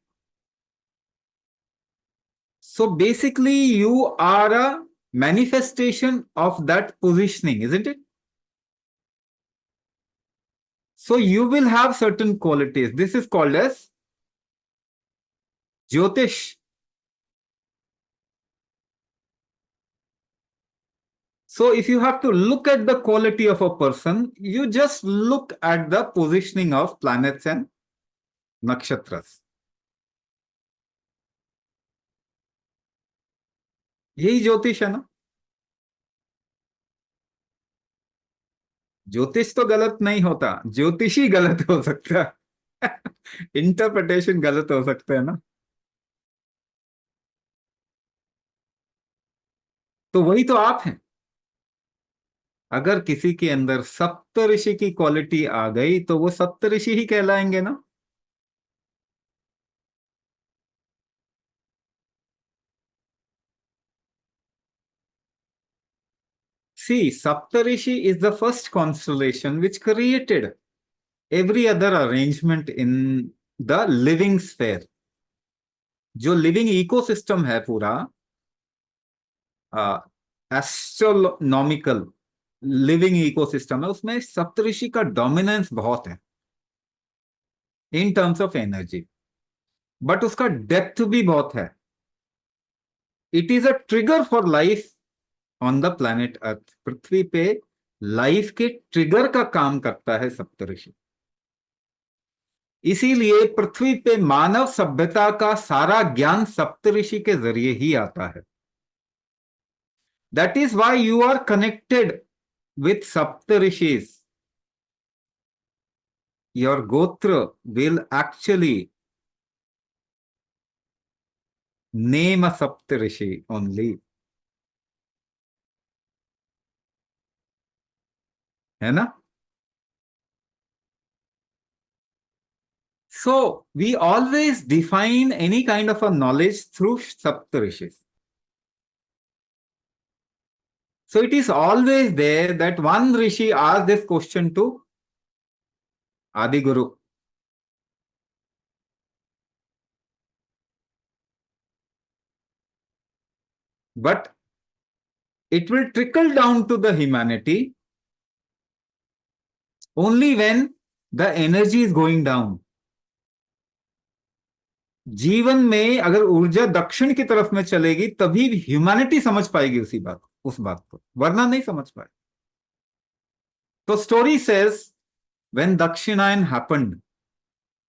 B: So basically you are a manifestation of that positioning, isn't it? So you will have certain qualities. This is called as Jyotish. So if you have to look at the quality of a person, you just look at the positioning of planets and nakshatras. यही ज्योतिष है ना। ज्योतिष तो गलत नहीं होता, ज्योतिष ही गलत हो सकता है। इंटरप्रिटेशन गलत हो सकता है ना। तो वही तो आप हैं। अगर किसी के अंदर सप्तऋषि की क्वालिटी आ गई, तो वो सप्तऋषि ही कहलाएंगे ना। See, Saptarishi is the first constellation which created every other arrangement in the living sphere। जो लिविंग इकोसिस्टम है पूरा, एस्ट्रोनॉमिकल लिविंग इकोसिस्टम है, उसमें सप्तऋषि का डोमिनेंस बहुत है in terms of energy, but उसका डेप्थ भी बहुत है। It is a trigger for life on the planet earth. पृथ्वी पे लाइफ के ट्रिगर का काम करता है सप्तऋषि। इसीलिए पृथ्वी पे मानव सभ्यता का सारा ज्ञान सप्तऋषि के जरिए ही आता है। That is why you are connected with saptarishis. Your gotra will actually name a saptarishi only, है ना? So we always define any kind of a knowledge through Saptarishis. So it is always there that one Rishi asked this question to Adi Guru. But it will trickle down to the humanity only when the energy is going down. जीवन में अगर ऊर्जा दक्षिण की तरफ में चलेगी तभी ह्यूमैनिटी समझ पाएगी उस बात को, वरना नहीं समझ पाए. तो स्टोरी सेज व्हेन दक्षिणायन happened,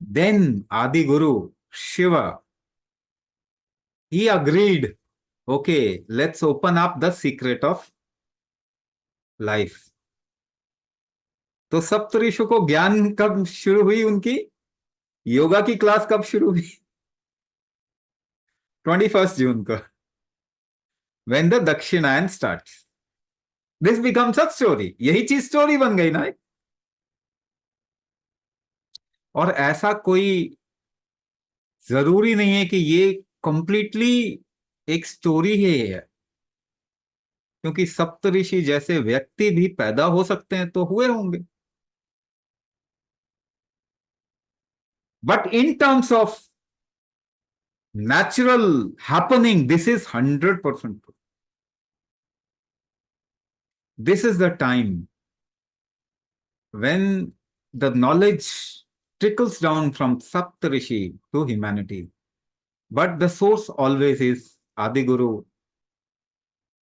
B: then Adi Guru, Shiva, he agreed, okay, let's open up the secret of life. तो सप्तऋषि को ज्ञान कब शुरू हुई उनकी? योगा की क्लास कब शुरू हुई? 21 जून को, when the दक्षिणायन starts. This becomes a story. यही चीज स्टोरी बन गई ना. और ऐसा कोई जरूरी नहीं है कि ये कंप्लीटली एक स्टोरी है, क्योंकि सप्तऋषि जैसे व्यक्ति भी पैदा हो सकते हैं तो हुए होंगे. But in terms of natural happening, this is 100% true. This is the time when the knowledge trickles down from Saptarishi to humanity. But the source always is Adi Guru,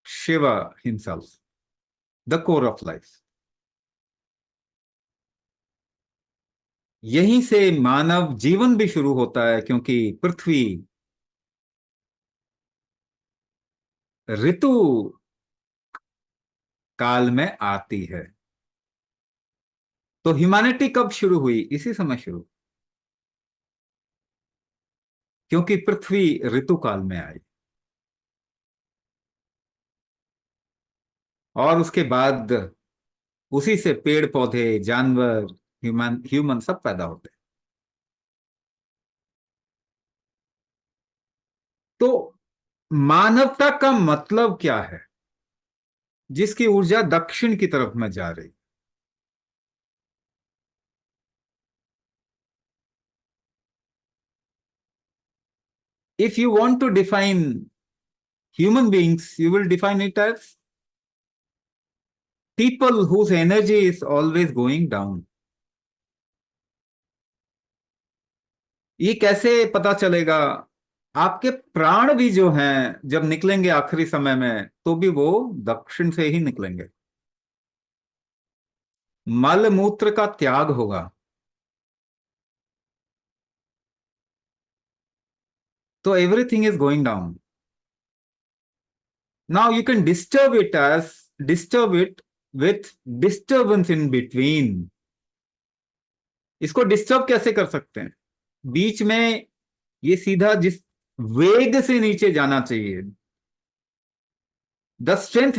B: Shiva himself, the core of life. यहीं से मानव जीवन भी शुरू होता है, क्योंकि पृथ्वी ऋतु काल में आती है. तो ह्यूमैनिटी कब शुरू हुई? इसी समय शुरू, क्योंकि पृथ्वी ऋतु काल में आई. और उसके बाद उसी से पेड़ पौधे, जानवर, ह्यूमन सब पैदा होते हैं. तो मानवता का मतलब क्या है जिसकी ऊर्जा दक्षिण की तरफ में जा रही? If you want to define human beings, you will define it as people whose energy is always going down. ये कैसे पता चलेगा? आपके प्राण भी जो हैं जब निकलेंगे आखिरी समय में, तो भी वो दक्षिण से ही निकलेंगे. मल मूत्र का त्याग होगा. तो everything is going down. Now you can disturb it with disturbance in between. इसको डिस्टर्ब कैसे कर सकते हैं? बीच में ये सीधा जिस वेग से नीचे जाना चाहिए, the strength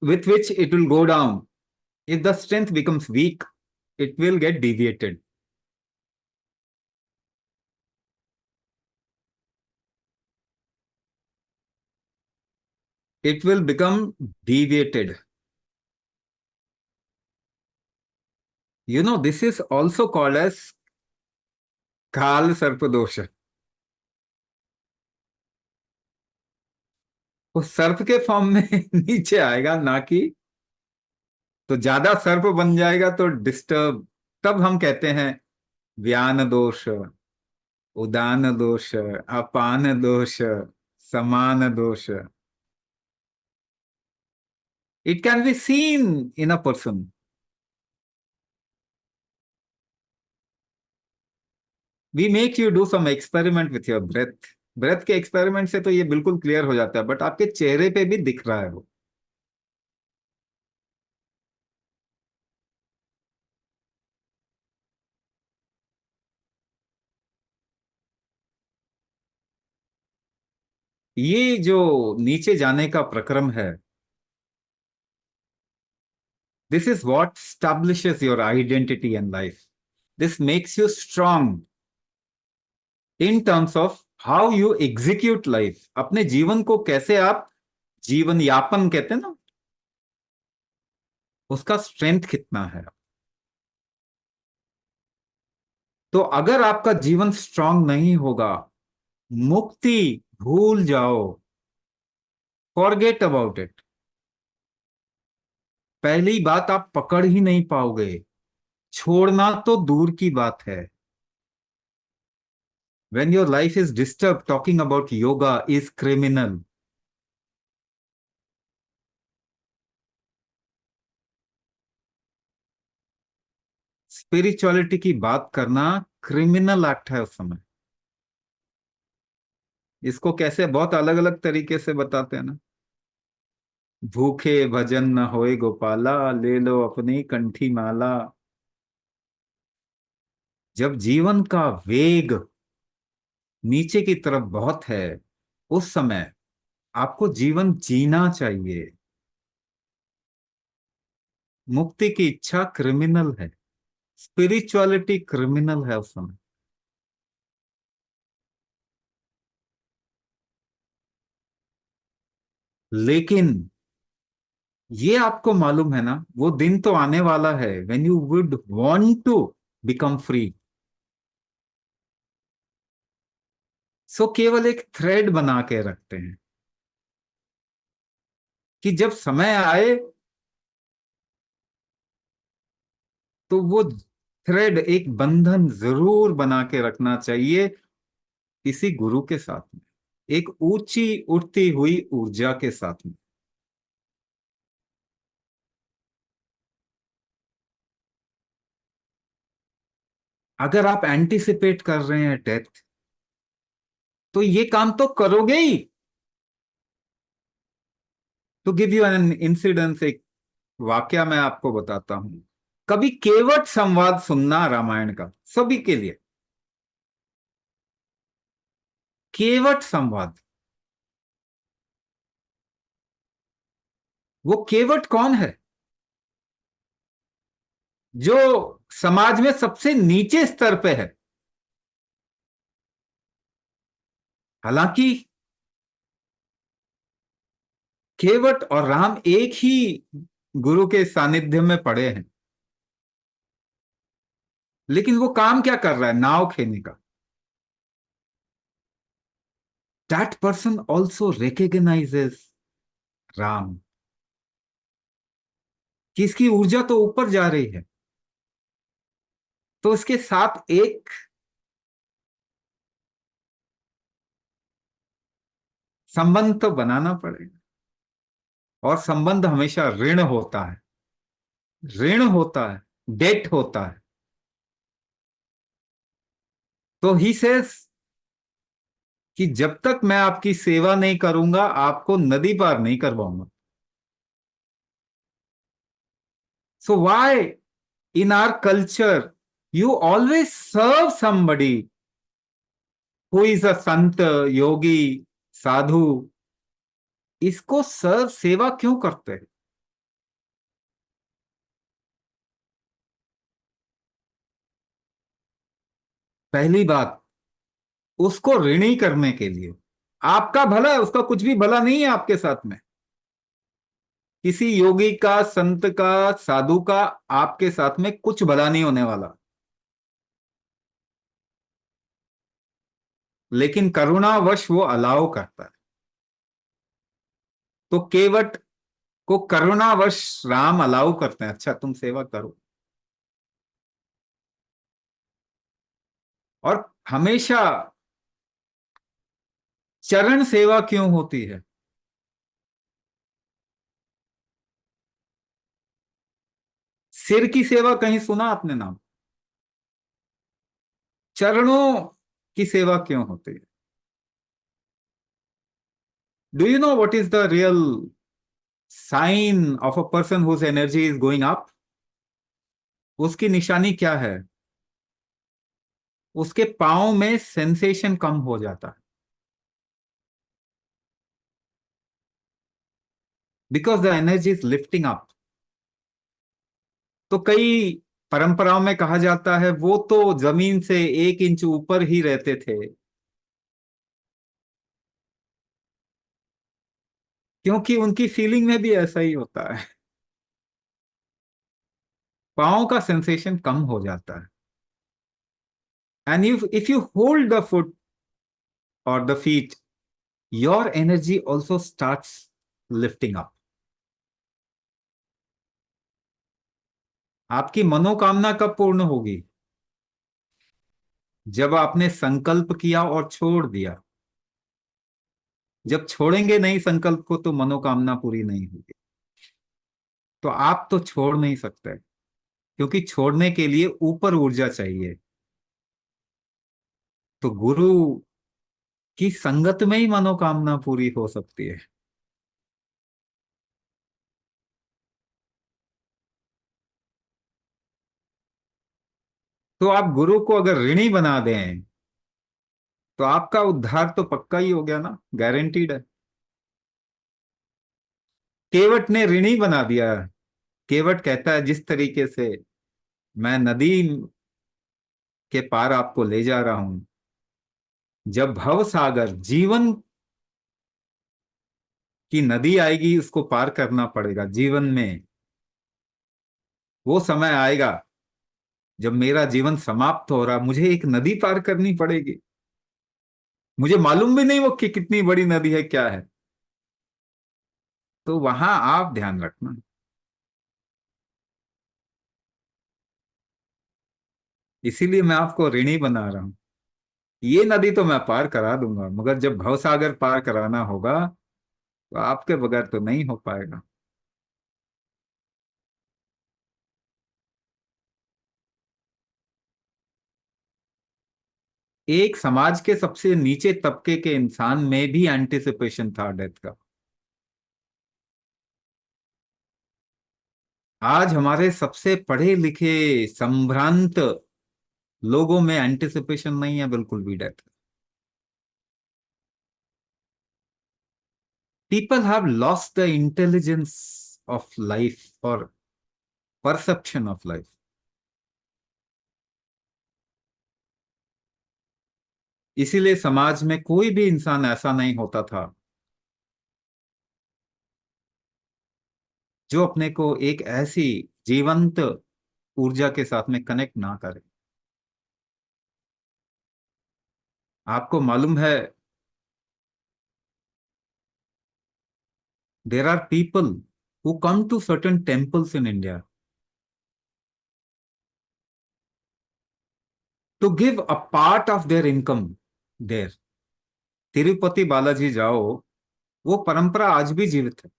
B: with which it will go down, if the strength becomes weak, it will get deviated. It will become deviated. You know, this is also called as काल सर्प दोष. वो सर्प के फॉर्म में नीचे आएगा, ना कि तो ज्यादा सर्प बन जाएगा तो डिस्टर्ब. तब हम कहते हैं व्यान दोष, उदान दोष, अपान दोष, समान दोष. It can be seen in a person. We make you do some experiment with your breath. Breath के एक्सपेरिमेंट से तो ये बिल्कुल क्लियर हो जाता है, बट आपके चेहरे पे भी दिख रहा है वो. ये जो नीचे जाने का प्रक्रम है, this is what establishes your identity in life. This makes you strong in terms of how you execute life. अपने जीवन को कैसे आप जीवन यापन कहते हैं ना, उसका स्ट्रेंथ कितना है। तो अगर आपका जीवन स्ट्रांग नहीं होगा, मुक्ति भूल जाओ, फॉरगेट अबाउट इट। पहली बात आप पकड़ ही नहीं पाओगे, छोड़ना तो दूर की बात है। When your life is disturbed, talking about yoga is criminal. Spirituality की बात करना क्रिमिनल एक्ट है उस समय। इसको कैसे बहुत अलग अलग तरीके से बताते हैं ना। भूखे भजन न होए गोपाला, ले लो अपनी कंठी माला। जब जीवन का वेग नीचे की तरफ बहुत है, उस समय आपको जीवन जीना चाहिए। मुक्ति की इच्छा क्रिमिनल है, स्पिरिचुअलिटी क्रिमिनल है उस समय। लेकिन ये आपको मालूम है ना, वो दिन तो आने वाला है when you would want to become free. So केवल एक थ्रेड बना के रखते हैं कि जब समय आए तो वो थ्रेड, एक बंधन जरूर बना के रखना चाहिए किसी गुरु के साथ में, एक ऊंची उठती हुई ऊर्जा के साथ में। अगर आप एंटिसिपेट कर रहे हैं डेथ, तो ये काम तो करोगे ही। To give you an incidence, एक वाकया मैं आपको बताता हूं। कभी केवट संवाद सुनना रामायण का, सभी के लिए। केवट संवाद, वो केवट कौन है? जो समाज में सबसे नीचे स्तर पे है। हालांकि केवट और राम एक ही गुरु के सानिध्य में पड़े हैं, लेकिन वो काम क्या कर रहा है? नाव खेने का। That person also recognises Ram, कि इसकी ऊर्जा तो ऊपर जा रही है, तो इसके साथ एक संबंध तो बनाना पड़ेगा। और संबंध हमेशा ऋण होता है, ऋण होता है, डेट होता है। तो ही सेज कि जब तक मैं आपकी सेवा नहीं करूंगा, आपको नदी पार नहीं करवाऊंगा। So why in our culture you always serve somebody who is a sant, yogi, साधु? इसको सर्व सेवा क्यों करते हैं? पहली बात, उसको ऋणी करने के लिए। आपका भला है, उसका कुछ भी भला नहीं है आपके साथ में। किसी योगी का, संत का, साधु का आपके साथ में कुछ भला नहीं होने वाला। लेकिन करुणावश वो अलाव करता है। तो केवट को करुणावश राम अलाउ करते हैं, अच्छा तुम सेवा करो। और हमेशा चरण सेवा क्यों होती है? सिर की सेवा कहीं सुना आपने नाम? चरणों की सेवा क्यों होती है? Do you know what is the real sign of a person whose energy is going up? उसकी निशानी क्या है? उसके पांव में सेंसेशन कम हो जाता है। because the energy is lifting up. तो कई परंपराओं में कहा जाता है वो तो जमीन से 1 इंच ऊपर ही रहते थे, क्योंकि उनकी फीलिंग में भी ऐसा ही होता है। पाँव का सेंसेशन कम हो जाता है। And if you hold the foot or the feet, your energy also starts lifting up. आपकी मनोकामना कब पूर्ण होगी? जब आपने संकल्प किया और छोड़ दिया। जब छोड़ेंगे नहीं संकल्प को तो मनोकामना पूरी नहीं होगी। तो आप तो छोड़ नहीं सकते, क्योंकि छोड़ने के लिए ऊपर ऊर्जा चाहिए। तो गुरु की संगत में ही मनोकामना पूरी हो सकती है। तो आप गुरु को अगर ऋणी बना दें तो आपका उद्धार तो पक्का ही हो गया ना, गारंटीड है। केवट ने ऋणी बना दिया। केवट कहता है जिस तरीके से मैं नदी के पार आपको ले जा रहा हूं, जब भव सागर जीवन की नदी आएगी उसको पार करना पड़ेगा जीवन में। वो समय आएगा जब मेरा जीवन समाप्त हो रहा, मुझे एक नदी पार करनी पड़ेगी। मुझे मालूम भी नहीं वो कि कितनी बड़ी नदी है, क्या है। तो वहां आप ध्यान रखना। इसीलिए मैं आपको ऋणी बना रहा हूं। ये नदी तो मैं पार करा दूंगा, मगर जब भवसागर पार कराना होगा तो आपके बगैर तो नहीं हो पाएगा। एक समाज के सबसे नीचे तबके के इंसान में भी एंटिसिपेशन था डेथ का। आज हमारे सबसे पढ़े लिखे संभ्रांत लोगों में एंटिसिपेशन नहीं है बिल्कुल भी death. People have lost the intelligence of life और परसेप्शन ऑफ लाइफ। इसीलिए समाज में कोई भी इंसान ऐसा नहीं होता था जो अपने को एक ऐसी जीवंत ऊर्जा के साथ में कनेक्ट ना करे। आपको मालूम है, there are people who come to certain temples in India to give a part of their income there. Tirupati Balaji जाओ, वो परंपरा आज भी जीवित है।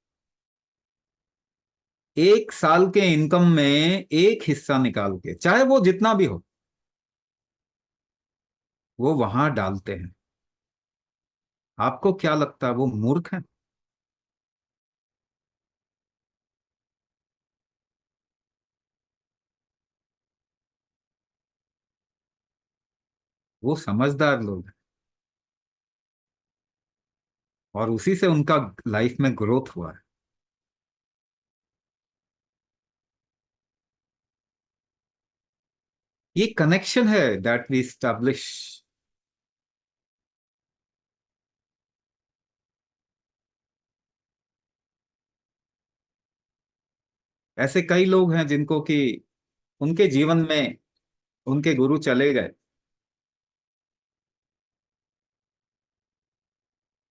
B: 1 साल के इनकम में एक हिस्सा निकाल के, चाहे वो जितना भी हो, वो वहां डालते हैं। आपको क्या लगता है वो मूर्ख है? वो समझदार लोग हैं, और उसी से उनका लाइफ में ग्रोथ हुआ है। ये कनेक्शन है दैट वी स्टैब्लिश। ऐसे कई लोग हैं जिनको कि उनके जीवन में उनके गुरु चले गए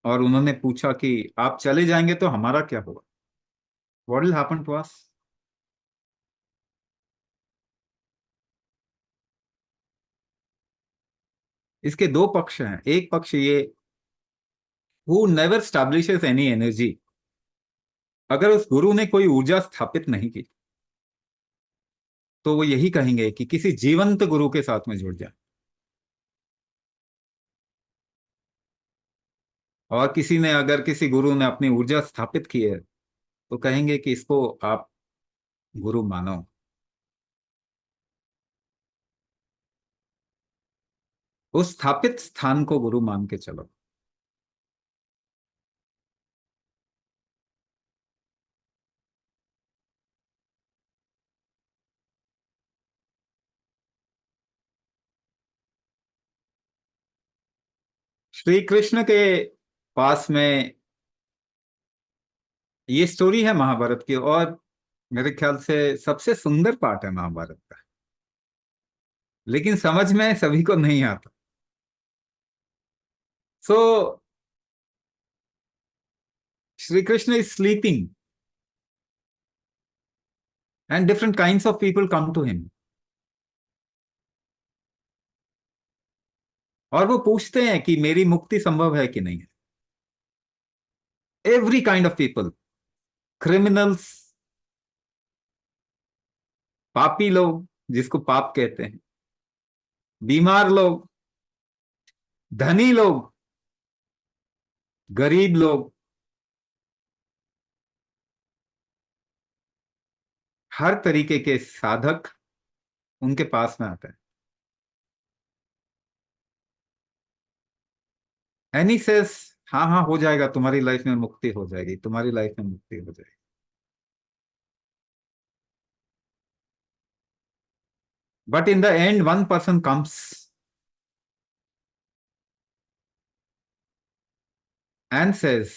B: और उन्होंने पूछा कि आप चले जाएंगे तो हमारा क्या होगा, what will happen to us. इसके दो पक्ष हैं। एक पक्ष ये, who never establishes any energy, अगर उस गुरु ने कोई ऊर्जा स्थापित नहीं की तो वो यही कहेंगे कि किसी जीवंत गुरु के साथ में जुड़ जाए। और किसी ने, अगर किसी गुरु ने अपनी ऊर्जा स्थापित की है तो कहेंगे कि इसको आप गुरु मानो। उस स्थापित स्थान को गुरु मान के चलो। श्री कृष्ण के पास में ये स्टोरी है महाभारत की, और मेरे ख्याल से सबसे सुंदर पार्ट है महाभारत का, लेकिन समझ में सभी को नहीं आता। So Shri Krishna is sleeping and different kinds of people come to him, और वो पूछते हैं कि मेरी मुक्ति संभव है कि नहीं है। Every kind of people, criminals, पापी लोग जिसको पाप कहते हैं, बीमार लोग, धनी लोग, गरीब लोग, हर तरीके के साधक उनके पास में आते हैं। एनी सेस, हाँ हाँ हो जाएगा, तुम्हारी लाइफ में मुक्ति हो जाएगी, तुम्हारी लाइफ में मुक्ति हो जाएगी। But in the end one person comes and says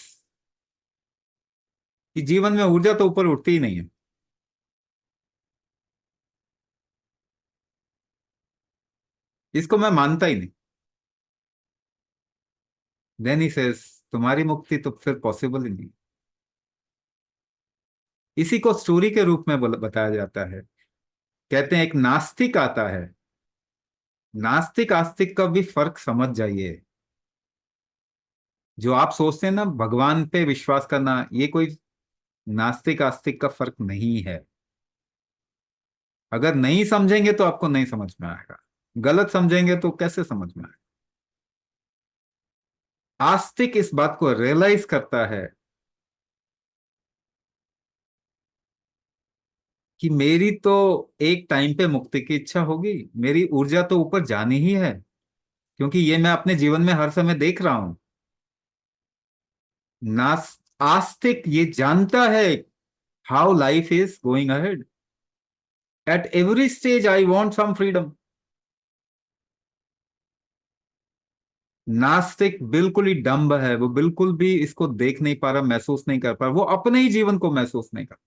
B: कि जीवन में ऊर्जा तो ऊपर उठती ही नहीं है। इसको मैं मानता ही नहीं। देन ही सेज तुम्हारी मुक्ति तो फिर पॉसिबल ही नहीं। इसी को स्टोरी के रूप में बताया जाता है। कहते हैं एक नास्तिक आता है, नास्तिक आस्तिक का भी फर्क समझ जाइए। जो आप सोचते हैं ना भगवान पे विश्वास करना, ये कोई नास्तिक आस्तिक का फर्क नहीं है। अगर नहीं समझेंगे तो आपको नहीं समझ में आएगा, गलत समझेंगे तो कैसे समझ में आएगा। आस्तिक इस बात को रियलाइज करता है कि मेरी तो एक टाइम पे मुक्ति की इच्छा होगी, मेरी ऊर्जा तो ऊपर जानी ही है, क्योंकि ये मैं अपने जीवन में हर समय देख रहा हूं। नास आस्तिक ये जानता है how life is going ahead, at every stage I want some freedom. नास्तिक बिल्कुल ही डम्ब है, वो बिल्कुल भी इसको देख नहीं पा रहा, महसूस नहीं कर पा रहा, वो अपने ही जीवन को महसूस नहीं कर पा।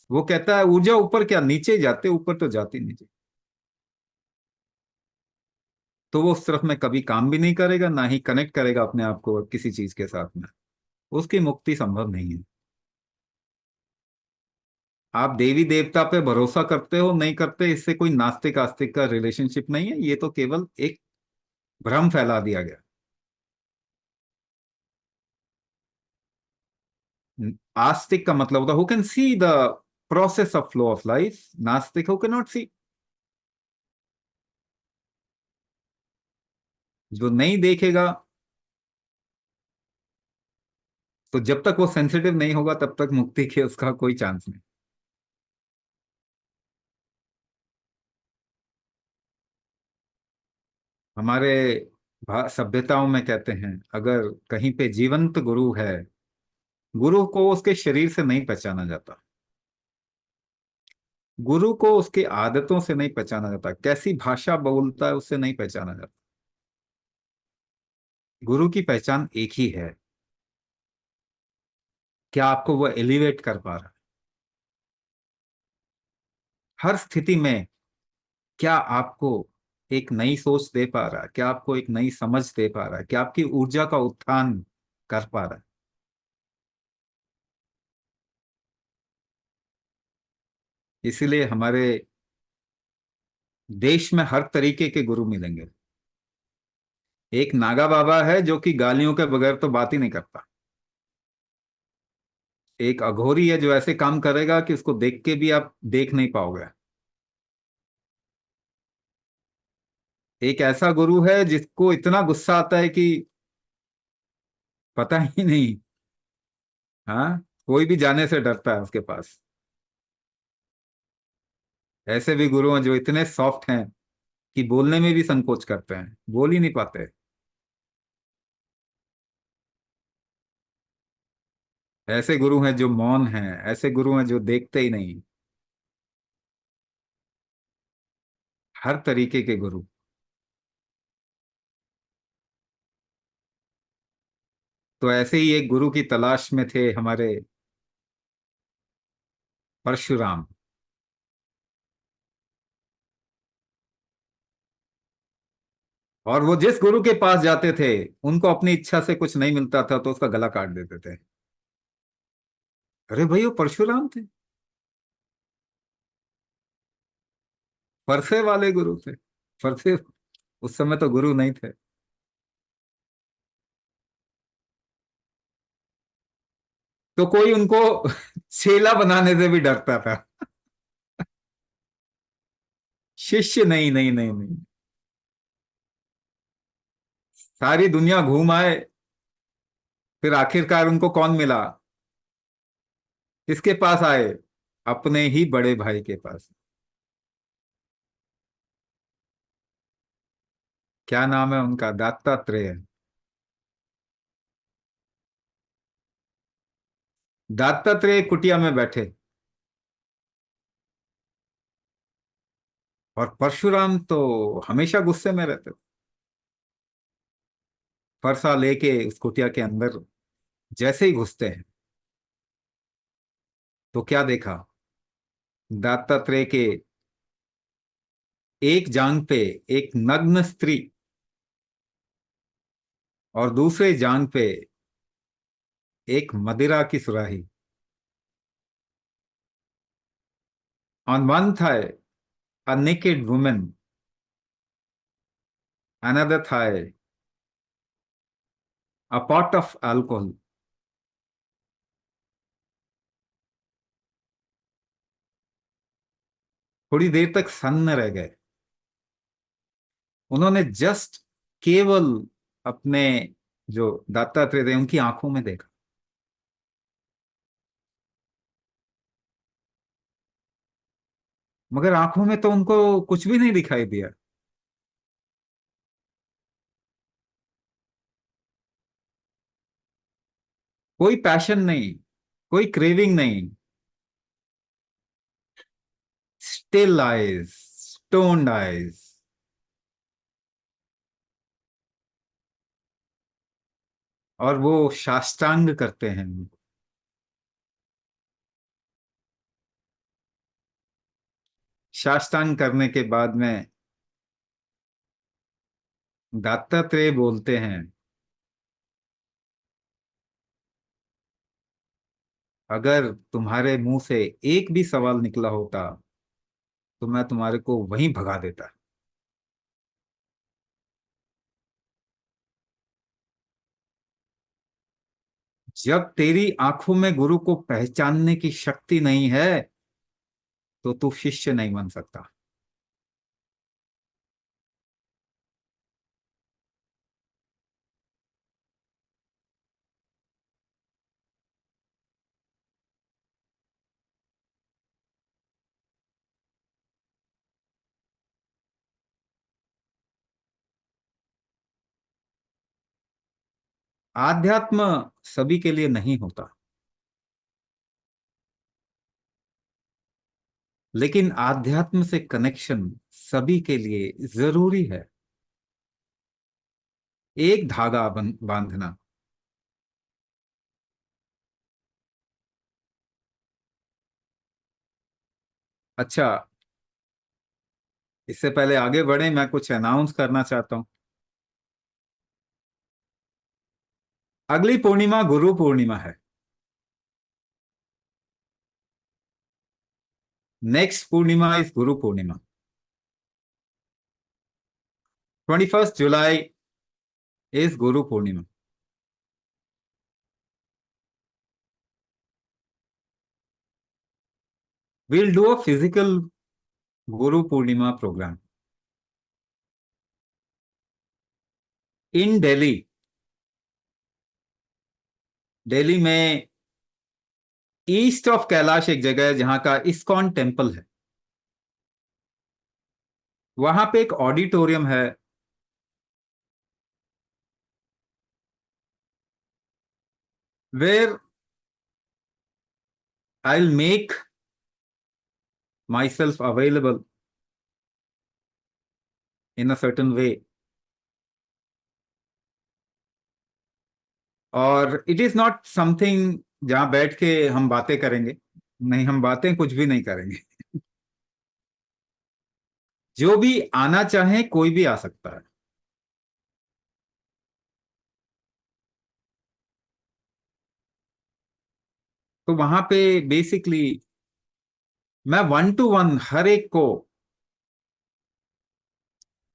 B: वो कहता है ऊर्जा ऊपर क्या, नीचे जाते, ऊपर तो जाती नीचे। तो वो उस तरफ में कभी काम भी नहीं करेगा, ना ही कनेक्ट करेगा अपने आप को किसी चीज के साथ में। उसकी मुक्ति संभव नहीं है। आप देवी देवता पे भरोसा करते हो नहीं करते, इससे कोई नास्तिक आस्तिक का रिलेशनशिप नहीं है। ये तो केवल एक भ्रम फैला दिया गया। आस्तिक का मतलब होता who can see the process of flow of life, नास्तिक हु कैन नॉट सी। जो नहीं देखेगा, तो जब तक वो सेंसिटिव नहीं होगा तब तक मुक्ति के उसका कोई चांस नहीं। हमारे सभ्यताओं में कहते हैं अगर कहीं पे जीवंत गुरु है, गुरु को उसके शरीर से नहीं पहचाना जाता, गुरु को उसकी आदतों से नहीं पहचाना जाता, कैसी भाषा बोलता है उससे नहीं पहचाना जाता। गुरु की पहचान एक ही है, क्या आपको वो एलिवेट कर पा रहा है हर स्थिति में, क्या आपको एक नई सोच दे पा रहा है, क्या आपको एक नई समझ दे पा रहा है, क्या आपकी ऊर्जा का उत्थान कर पा रहा है। इसीलिए हमारे देश में हर तरीके के गुरु मिलेंगे। एक नागा बाबा है जो कि गालियों के बगैर तो बात ही नहीं करता। एक अघोरी है जो ऐसे काम करेगा कि उसको देख के भी आप देख नहीं पाओगे। एक ऐसा गुरु है जिसको इतना गुस्सा आता है कि पता ही नहीं। हाँ, कोई भी जाने से डरता है उसके पास। ऐसे भी गुरु हैं जो इतने सॉफ्ट हैं कि बोलने में भी संकोच करते हैं, बोल ही नहीं पाते। ऐसे गुरु हैं जो मौन हैं, ऐसे गुरु हैं जो देखते ही नहीं। हर तरीके के गुरु। तो ऐसे ही एक गुरु की तलाश में थे हमारे परशुराम। और वो जिस गुरु के पास जाते थे, उनको अपनी इच्छा से कुछ नहीं मिलता था तो उसका गला काट देते थे। अरे भाई, वो परशुराम थे, फरसे वाले गुरु थे। फरसे उस समय तो गुरु नहीं थे। तो कोई उनको चेला बनाने से भी डरता था। शिष्य नहीं, नहीं, नहीं, नहीं। सारी दुनिया घूम आए, फिर आखिरकार उनको कौन मिला? किसके पास आए? अपने ही बड़े भाई के पास। क्या नाम है उनका? दत्तात्रेय। दत्तात्रेय कुटिया में बैठे, और परशुराम तो हमेशा गुस्से में रहते थे। फरसा लेके उस कुटिया के अंदर जैसे ही घुसते हैं, तो क्या देखा? दत्तात्रेय के एक जांग पे एक नग्न स्त्री, और दूसरे जांग पे एक मदिरा की सुराही। On one thigh, a naked woman. Another thigh, a pot of alcohol. थोड़ी देर तक सन्न रह गए। उन्होंने जस्ट केवल अपने जो दत्तात्रेय थे उनकी आंखों में देखा, मगर आंखों में तो उनको कुछ भी नहीं दिखाई दिया। कोई पैशन नहीं, कोई क्रेविंग नहीं। Still eyes, stoned eyes. और वो साष्टांग करते हैं। साष्टांग करने के बाद में दत्तात्रेय बोलते हैं, अगर तुम्हारे मुंह से एक भी सवाल निकला होता तो मैं तुम्हारे को वहीं भगा देता। जब तेरी आंखों में गुरु को पहचानने की शक्ति नहीं है, तो तू शिष्य नहीं बन सकता। आध्यात्म सभी के लिए नहीं होता, लेकिन आध्यात्म से कनेक्शन सभी के लिए जरूरी है। एक धागा बांधना। अच्छा, इससे पहले आगे बढ़े, मैं कुछ अनाउंस करना चाहता हूं। अगली पूर्णिमा गुरु पूर्णिमा है। Next Purnima is Guru Purnima. 21 July is Guru Purnima. We'll do a physical Guru Purnima program in Delhi. Delhi में ईस्ट ऑफ कैलाश एक जगह है जहां का इस्कॉन टेम्पल है। वहां पे एक ऑडिटोरियम है, where I will make myself available in a certain way. और इट इज नॉट समथिंग जहां बैठ के हम बातें करेंगे, नहीं, हम बातें कुछ भी नहीं करेंगे। जो भी आना चाहे कोई भी आ सकता है। तो वहां पे बेसिकली मैं 1 to 1 हर एक को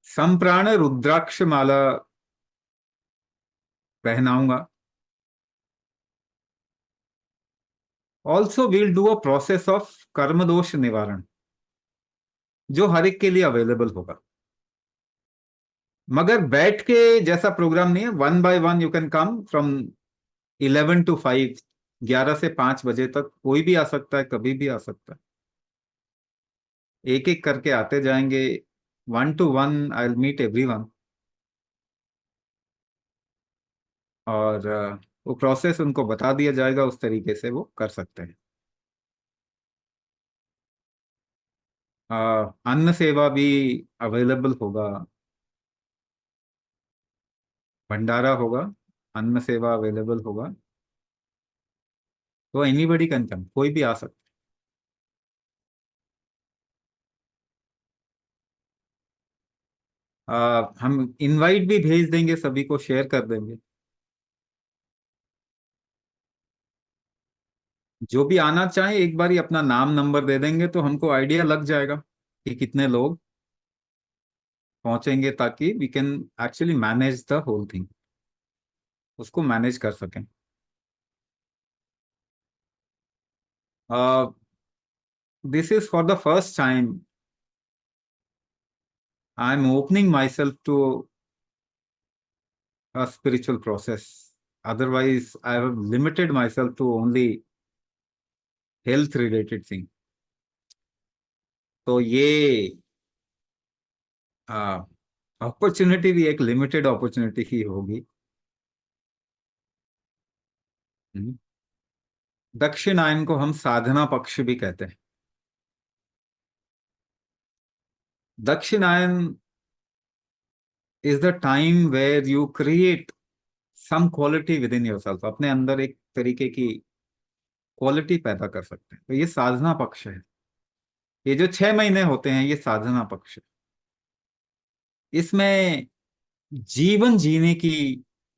B: संप्राण रुद्राक्ष माला पहनाऊंगा। Also will do a process of karma dosh निवारण, जो हर एक के लिए अवेलेबल होगा। मगर बैठ के जैसा प्रोग्राम नहीं है, 1 by 1 you can come from 11 to 5, 11 से 5 बजे तक कोई भी आ सकता है, कभी भी आ सकता है। एक एक करके आते जाएंगे। 1 to 1 I will meet everyone. और वो प्रोसेस उनको बता दिया जाएगा, उस तरीके से वो कर सकते हैं। अन्न सेवा भी अवेलेबल होगा, भंडारा होगा, अन्न सेवा अवेलेबल होगा। तो एनीबडी कैन कम, कोई भी आ सकता है। हम इनवाइट भी भेज देंगे, सभी को शेयर कर देंगे। जो भी आना चाहे एक बार ही अपना नाम नंबर दे देंगे तो हमको आइडिया लग जाएगा कि कितने लोग पहुंचेंगे, ताकि we can actually manage the whole thing, उसको मैनेज कर सकें। This is for the first time I am opening myself to a spiritual process. Otherwise, I have limited myself to only health related thing. तो ये अपॉर्चुनिटी भी एक लिमिटेड अपॉर्चुनिटी ही होगी। हम्म। दक्षिणायन को हम साधना पक्ष भी कहते हैं। Dakshinayan is the time where you create some quality within yourself, अपने अंदर एक तरीके की क्वालिटी पैदा कर सकते हैं। तो ये साधना पक्ष है। ये जो 6 महीने होते हैं ये साधना पक्ष है। इसमें जीवन जीने की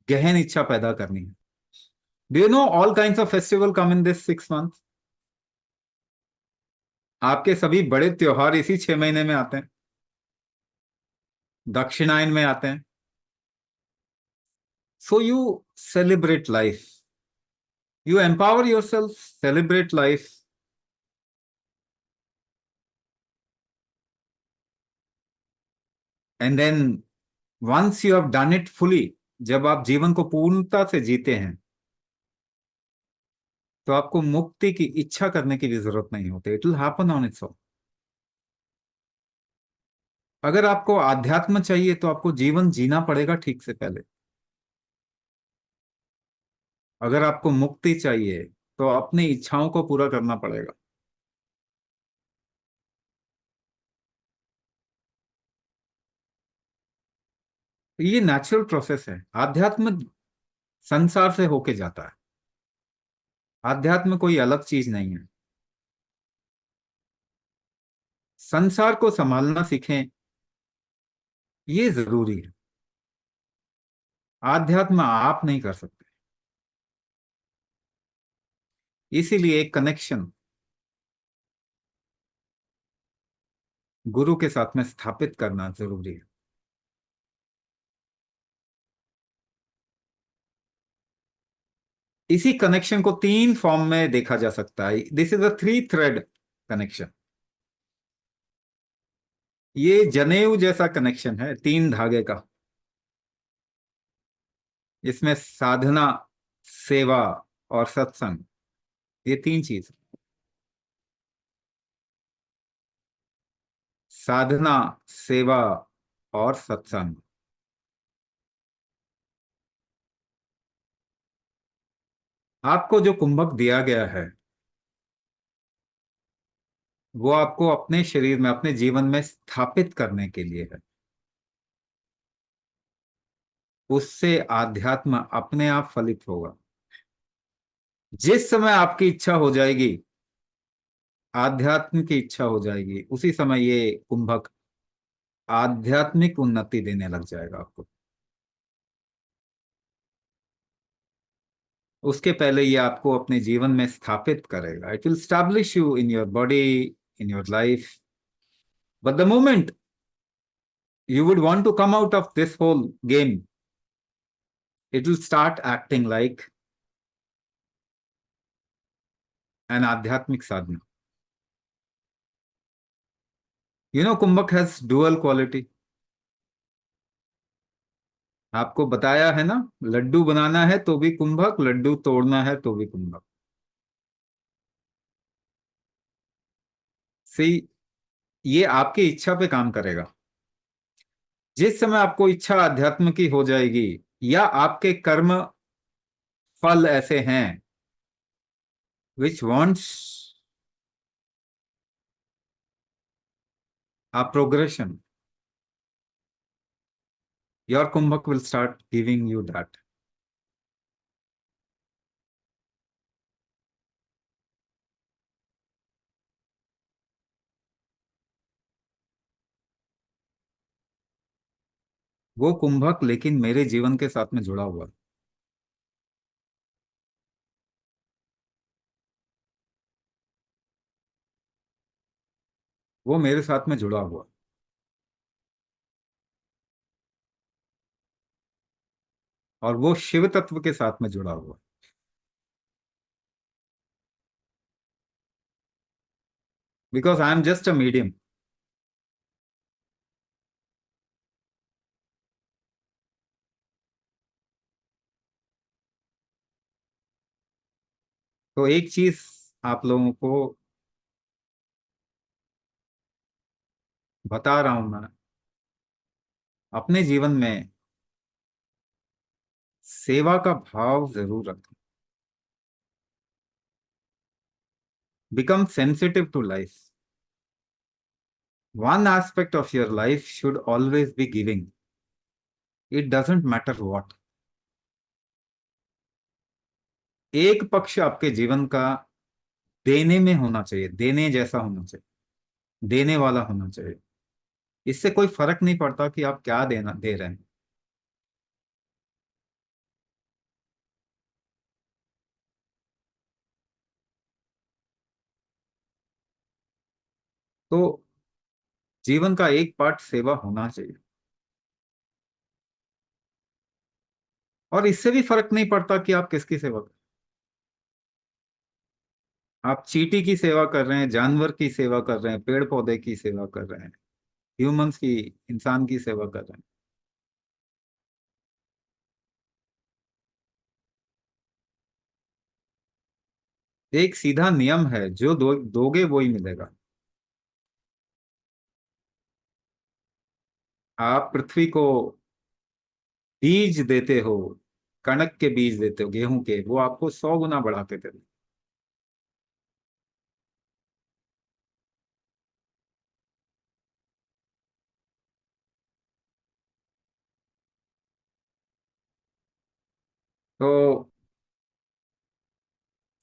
B: गहन इच्छा पैदा करनी है। Do you know all kinds of festival come in this 6 month? आपके सभी बड़े त्योहार इसी 6 महीने में आते हैं, दक्षिणायन में आते हैं। So you celebrate life, you empower yourself, celebrate life. And then once you have done it fully, जब आप जीवन को पूर्णता से जीते हैं तो आपको मुक्ति की इच्छा करने की भी जरूरत नहीं होती। It will happen on its own. अगर आपको आध्यात्म चाहिए तो आपको जीवन जीना पड़ेगा ठीक से पहले। अगर आपको मुक्ति चाहिए तो अपनी इच्छाओं को पूरा करना पड़ेगा। ये नेचुरल प्रोसेस है। आध्यात्म संसार से होके जाता है। आध्यात्म कोई अलग चीज नहीं है। संसार को संभालना सीखें, ये जरूरी है। आध्यात्म आप नहीं कर सकते, इसीलिए एक कनेक्शन गुरु के साथ में स्थापित करना जरूरी है। इसी कनेक्शन को 3 फॉर्म में देखा जा सकता है। This is a 3 thread connection. ये जनेऊ जैसा कनेक्शन है, 3 धागे का। इसमें साधना, सेवा और सत्संग, ये 3 चीज। साधना, सेवा और सत्संग। आपको जो कुंभक दिया गया है वो आपको अपने शरीर में, अपने जीवन में स्थापित करने के लिए है। उससे आध्यात्म अपने आप फलित होगा। जिस समय आपकी इच्छा हो जाएगी, आध्यात्म की इच्छा हो जाएगी, उसी समय ये कुंभक आध्यात्मिक उन्नति देने लग जाएगा आपको। उसके पहले ये आपको अपने जीवन में स्थापित करेगा। It will establish you in your body, in your life. But the moment you would want to come out of this whole game, it will start acting like an adhyatmic sadhana. You know, Kumbhak has dual quality. आपको बताया है ना, लड्डू बनाना है तो भी कुंभक, लड्डू तोड़ना है तो भी कुंभक। सी, ये आपकी इच्छा पे काम करेगा। जिस समय आपको इच्छा अध्यात्म की हो जाएगी, या आपके कर्म फल ऐसे हैं which wants a progression, your kumbhak will start giving you that. वो कुंभक लेकिन मेरे जीवन के साथ में जुड़ा हुआ है। वो मेरे साथ में जुड़ा हुआ है। और वो शिव तत्व के साथ में जुड़ा हुआ है। Because I am just a medium. तो एक चीज आप लोगों को बता रहा हूं मैं, अपने जीवन में सेवा का भाव जरूर रखें। Become sensitive to life. One aspect of your life should always be giving. It doesn't matter what. एक पक्ष आपके जीवन का देने में होना चाहिए, देने जैसा होना चाहिए, देने वाला होना चाहिए। इससे कोई फर्क नहीं पड़ता कि आप क्या देना दे रहे हैं। तो जीवन का एक पार्ट सेवा होना चाहिए। और इससे भी फर्क नहीं पड़ता कि आप किसकी सेवा कर। आप चींटी की सेवा कर रहे हैं, जानवर की सेवा कर रहे हैं, पेड़ पौधे की सेवा कर रहे हैं, ह्यूमंस की, इंसान की सेवा कर रहे हैं। एक सीधा नियम है, जो दोगे वो ही मिलेगा। आप पृथ्वी को बीज देते हो, कणक के बीज देते हो गेहूं के, वो आपको 100 गुना बढ़ा के देते। तो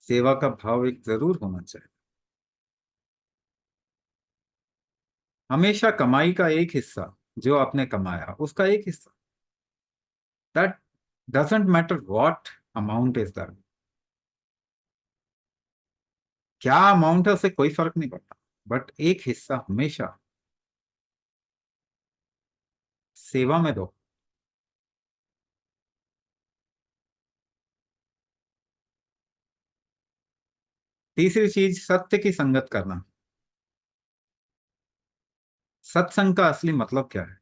B: सेवा का भाव एक जरूर होना चाहिए। हमेशा कमाई का एक हिस्सा, जो आपने कमाया उसका एक हिस्सा, that doesn't matter what amount is that. क्या अमाउंट है उससे कोई फर्क नहीं पड़ता, बट एक हिस्सा हमेशा सेवा में दो। तीसरी चीज, सत्य की संगत करना। सत्संग का असली मतलब क्या है?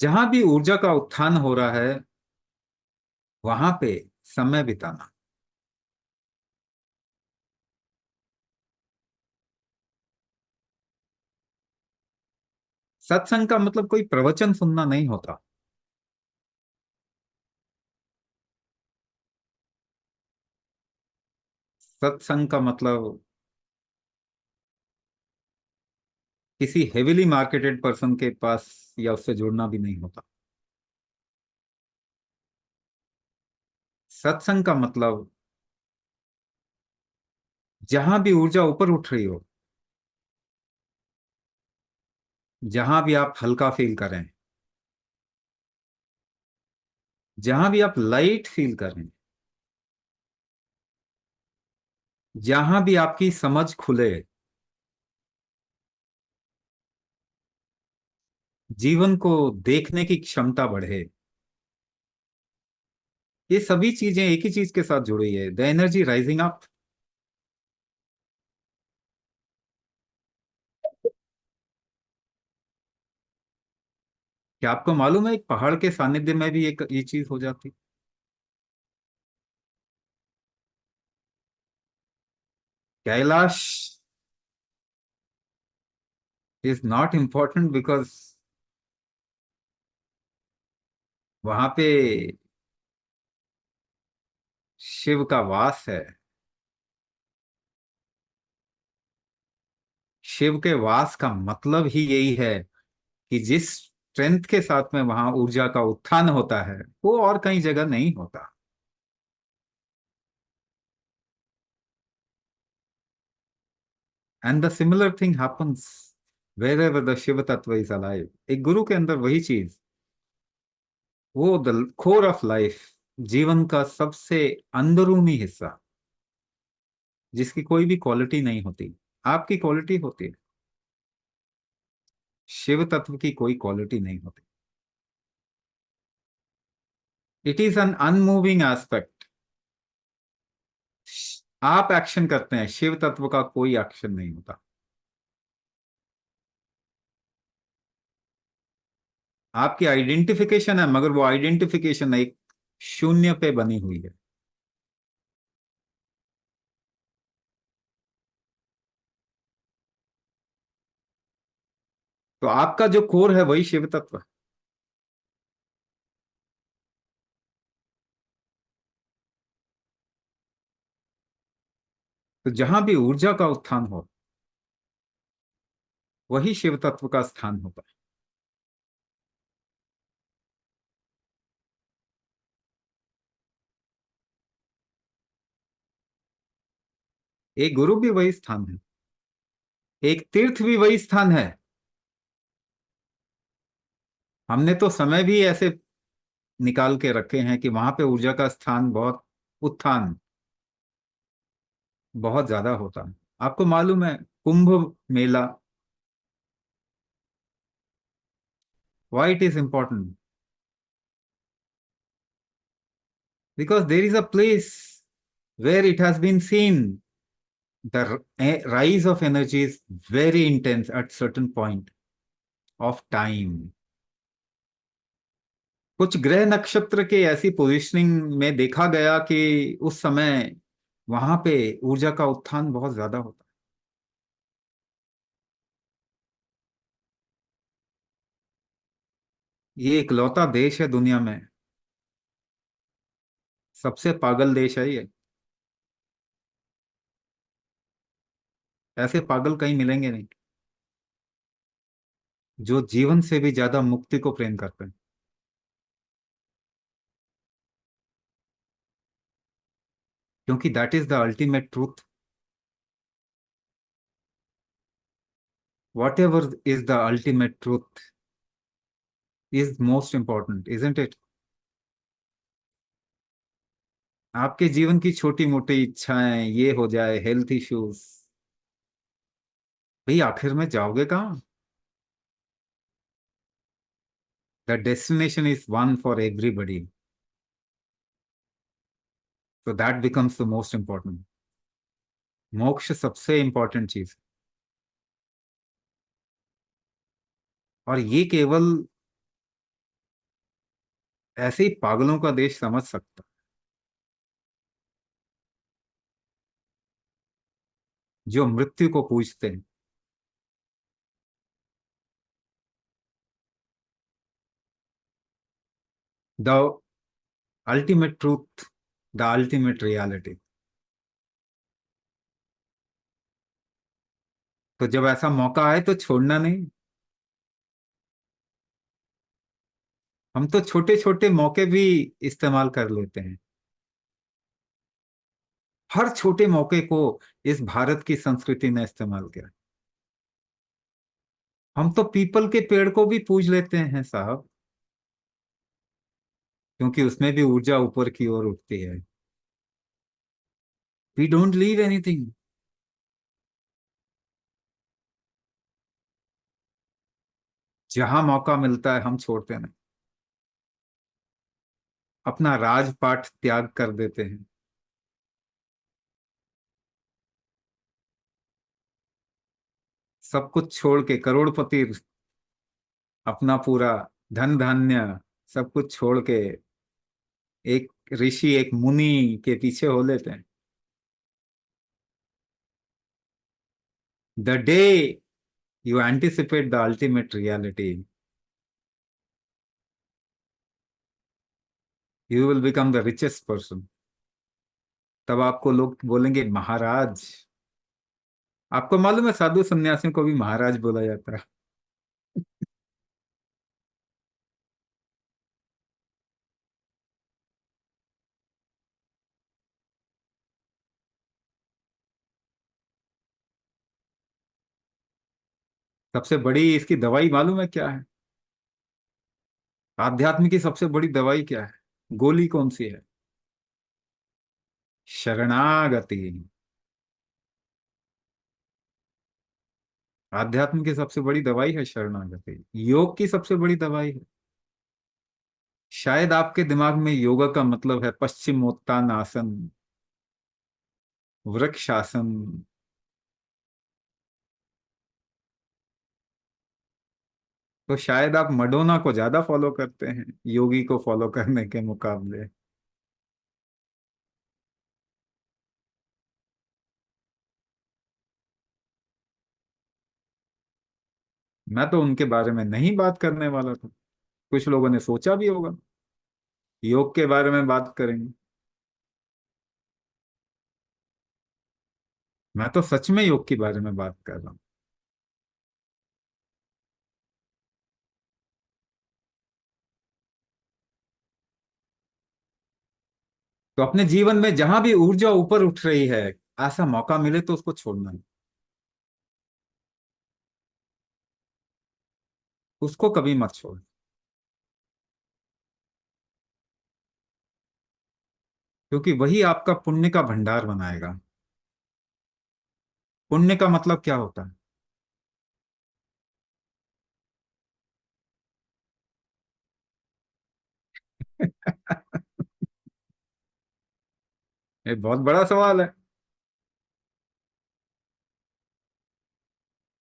B: जहां भी ऊर्जा का उत्थान हो रहा है, वहां पे समय बिताना। सत्संग का मतलब कोई प्रवचन सुनना नहीं होता। सत्संग का मतलब किसी हेविली मार्केटेड पर्सन के पास या उससे जुड़ना भी नहीं होता। सत्संग का मतलब जहां भी ऊर्जा ऊपर उठ रही हो, जहां भी आप हल्का फील करें, जहां भी आप लाइट फील करें, जहां भी आपकी समझ खुले, जीवन को देखने की क्षमता बढ़े, ये सभी चीजें एक ही चीज के साथ जुड़ी है, द एनर्जी राइजिंग अप। क्या आपको मालूम है एक पहाड़ के सानिध्य में भी एक ये चीज हो जाती? Kailash is not important because वहां पे शिव का वास है। शिव के वास का मतलब ही यही है कि जिस स्ट्रेंथ के साथ में वहां ऊर्जा का उत्थान होता है, वो और कहीं जगह नहीं होता। And the similar thing happens wherever the Shiva tattva is alive. एक गुरु के अंदर वही चीज, वो द कोर ऑफ लाइफ, जीवन का सबसे अंदरूनी हिस्सा, जिसकी कोई भी क्वालिटी नहीं होती। आपकी क्वालिटी होती है, शिव तत्व की कोई क्वालिटी नहीं होती। It is an unmoving aspect. आप एक्शन करते हैं, शिव तत्व का कोई एक्शन नहीं होता। आपकी आइडेंटिफिकेशन है, मगर वो आइडेंटिफिकेशन एक शून्य पे बनी हुई है। तो आपका जो कोर है वही शिव तत्व है। तो जहां भी ऊर्जा का उत्थान हो, वही शिव तत्व का स्थान होता है। एक गुरु भी वही स्थान है, एक तीर्थ भी वही स्थान है। हमने तो समय भी ऐसे निकाल के रखे हैं कि वहां पे ऊर्जा का स्थान बहुत, उत्थान बहुत ज्यादा होता है। आपको मालूम है Kumbh Mela, why it is important? Because there is a place where it has been seen the rise of energy is very intense at certain point of time। कुछ ग्रह नक्षत्र के ऐसी पोजिशनिंग में देखा गया कि उस समय वहां पे ऊर्जा का उत्थान बहुत ज्यादा होता है। ये इकलौता देश है दुनिया में, सबसे पागल देश है ये। ऐसे पागल कहीं मिलेंगे नहीं, जो जीवन से भी ज्यादा मुक्ति को प्रेम करते हैं। क्योंकि that is the ultimate truth. What ever is the ultimate truth is most important, isn't it? आपके जीवन की छोटी मोटी इच्छाएं, ये हो जाए, हेल्थ इश्यूज, भाई आखिर में जाओगे कहाँ? The destination is one for everybody, so that becomes the most important. मोक्ष सबसे इंपॉर्टेंट चीज, और ये केवल ऐसे ही पागलों का देश समझ सकता, जो मृत्यु को पूजते हैं। The ultimate truth, the ultimate reality. तो जब ऐसा मौका आए तो छोड़ना नहीं। हम तो छोटे छोटे मौके भी इस्तेमाल कर लेते हैं। हर छोटे मौके को इस भारत की संस्कृति ने इस्तेमाल किया। हम तो पीपल के पेड़ को भी पूज लेते हैं साहब, क्योंकि उसमें भी ऊर्जा ऊपर की ओर उठती है। We don't leave anything. जहां मौका मिलता है हम छोड़ते नहीं। अपना राजपाट त्याग कर देते हैं। सब कुछ छोड़ के करोड़पति, अपना पूरा धन धान्य सब कुछ छोड़ के एक ऋषि एक मुनि के पीछे हो लेते हैं। The day you anticipate the ultimate reality, you will become the richest person. तब आपको लोग बोलेंगे महाराज। आपको मालूम है साधु सन्यासियों को भी महाराज बोला जाता है। सबसे बड़ी इसकी दवाई मालूम है क्या है? आध्यात्म की सबसे बड़ी दवाई क्या है? गोली कौन सी है? शरणागति। आध्यात्म की सबसे बड़ी दवाई है शरणागति। योग की सबसे बड़ी दवाई है। शायद आपके दिमाग में योगा का मतलब है पश्चिमोत्तान आसन, वृक्षासन। तो शायद आप मडोना को ज्यादा फॉलो करते हैं योगी को फॉलो करने के मुकाबले। मैं तो उनके बारे में नहीं बात करने वाला था। कुछ लोगों ने सोचा भी होगा योग के बारे में बात करेंगे। मैं तो सच में योग के बारे में बात कर रहा हूँ। तो अपने जीवन में जहां भी ऊर्जा ऊपर उठ रही है, ऐसा मौका मिले तो उसको छोड़ना नहीं। उसको कभी मत छोड़। क्योंकि वही आपका पुण्य का भंडार बनाएगा। पुण्य का मतलब क्या होता है? ये बहुत बड़ा सवाल है।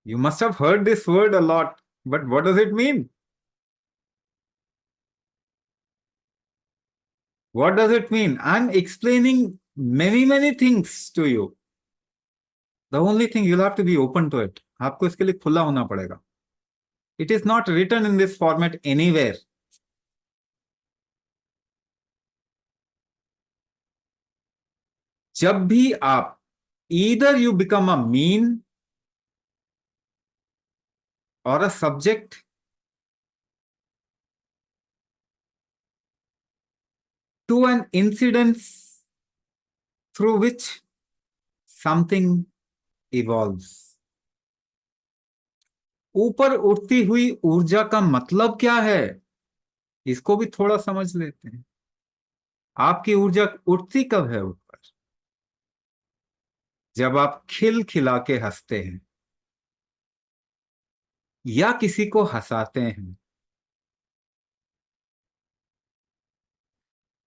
B: You must have heard this word a lot, but what does it mean? What does it mean? I'm explaining many, many things to you. The only thing you'll have to be open to it. आपको इसके लिए खुला होना पड़ेगा. It is not written in this format anywhere. जब भी आप either you become a mean or a subject to an incident through which something evolves. ऊपर उठती हुई ऊर्जा का मतलब क्या है? इसको भी थोड़ा समझ लेते हैं। आपकी ऊर्जा उठती कब है ऊपर? जब आप खिल खिला के हंसते हैं या किसी को हंसाते हैं।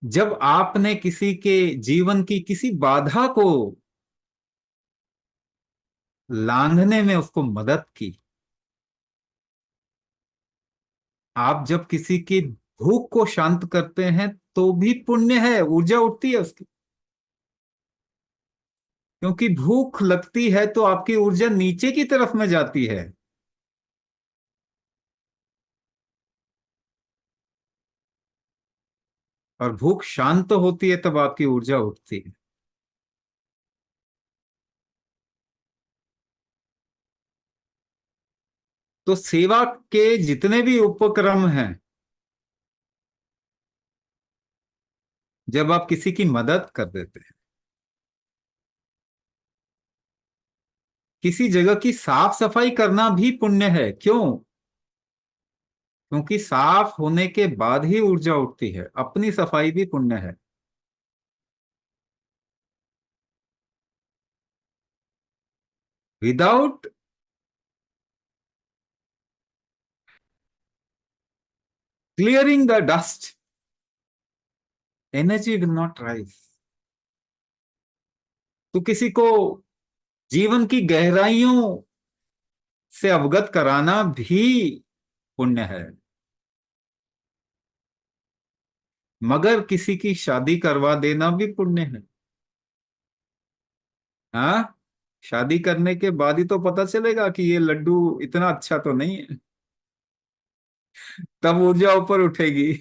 B: जब आपने किसी के जीवन की किसी बाधा को लांघने में उसको मदद की। आप जब किसी की भूख को शांत करते हैं तो भी पुण्य है, ऊर्जा उठती है उसकी। क्योंकि भूख लगती है तो आपकी ऊर्जा नीचे की तरफ में जाती है। और भूख शांत होती है तब आपकी ऊर्जा उठती है। तो सेवा के जितने भी उपक्रम हैं, जब आप किसी की मदद कर देते हैं, किसी जगह की साफ सफाई करना भी पुण्य है। क्यों? क्योंकि साफ होने के बाद ही ऊर्जा उठती है। अपनी सफाई भी पुण्य है। Without clearing the dust, energy will not rise. तो किसी को जीवन की गहराइयों से अवगत कराना भी पुण्य है। मगर किसी की शादी करवा देना भी पुण्य है। हाँ, शादी करने के बाद ही तो पता चलेगा कि ये लड्डू इतना अच्छा तो नहीं है। तब ऊर्जा ऊपर उठेगी।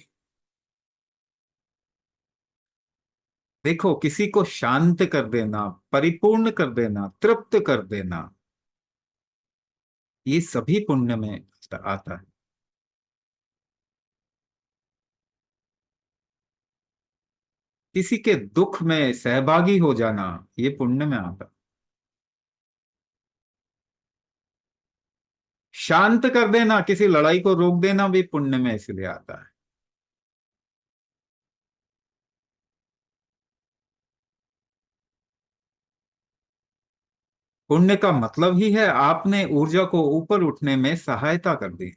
B: देखो, किसी को शांत कर देना, परिपूर्ण कर देना, तृप्त कर देना, ये सभी पुण्य में आता है। किसी के दुख में सहभागी हो जाना, ये पुण्य में आता है। शांत कर देना, किसी लड़ाई को रोक देना भी पुण्य में इसलिए आता है। पुण्य का मतलब ही है आपने ऊर्जा को ऊपर उठने में सहायता कर दी।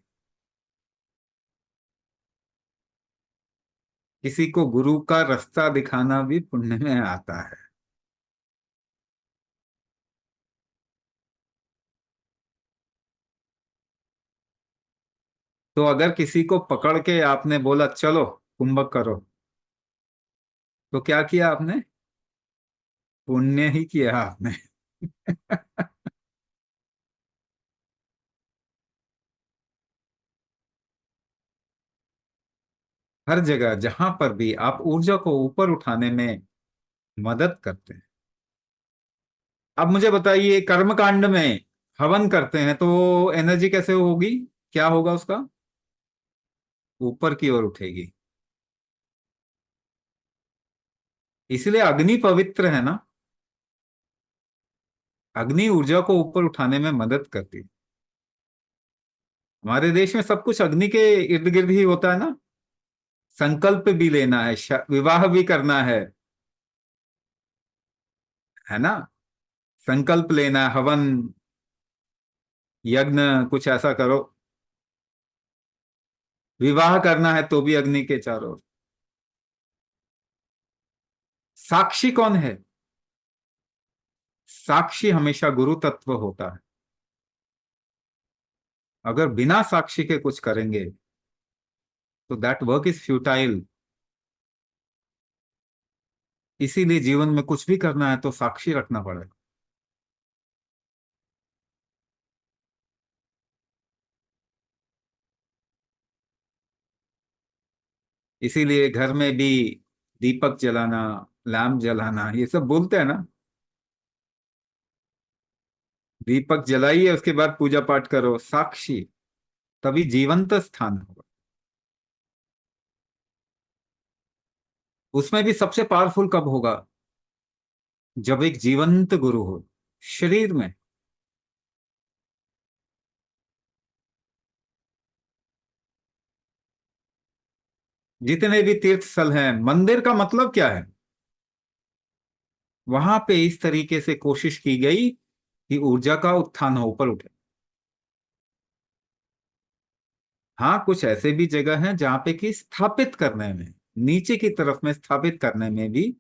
B: किसी को गुरु का रास्ता दिखाना भी पुण्य में आता है। तो अगर किसी को पकड़ के आपने बोला चलो कुंभक करो, तो क्या किया आपने? पुण्य ही किया आपने। हर जगह जहां पर भी आप ऊर्जा को ऊपर उठाने में मदद करते हैं। अब मुझे बताइए, कर्म कांड में हवन करते हैं तो एनर्जी कैसे होगी? क्या होगा उसका? ऊपर की ओर उठेगी। इसलिए अग्नि पवित्र है ना। अग्नि ऊर्जा को ऊपर उठाने में मदद करती है। हमारे देश में सब कुछ अग्नि के इर्द गिर्द ही होता है ना। संकल्प भी लेना है, विवाह भी करना है ना। संकल्प लेना, हवन, यज्ञ, कुछ ऐसा करो। विवाह करना है तो भी अग्नि के चारों ओर। साक्षी कौन है? साक्षी हमेशा गुरु तत्व होता है। अगर बिना साक्षी के कुछ करेंगे तो दैट वर्क इज फ्यूटाइल। इसीलिए जीवन में कुछ भी करना है तो साक्षी रखना पड़ेगा। इसीलिए घर में भी दीपक जलाना, लैम्प जलाना, ये सब बोलते हैं ना। दीपक जलाइए, उसके बाद पूजा पाठ करो, साक्षी, तभी जीवंत स्थान होगा। उसमें भी सबसे पावरफुल कब होगा? जब एक जीवंत गुरु हो शरीर में। जितने भी तीर्थ स्थल हैं, मंदिर का मतलब क्या है? वहां पे इस तरीके से कोशिश की गई कि ऊर्जा का उत्थान हो, ऊपर उठे। हाँ, कुछ ऐसे भी जगह हैं जहां पे कि स्थापित करने में, नीचे की तरफ में स्थापित करने में भी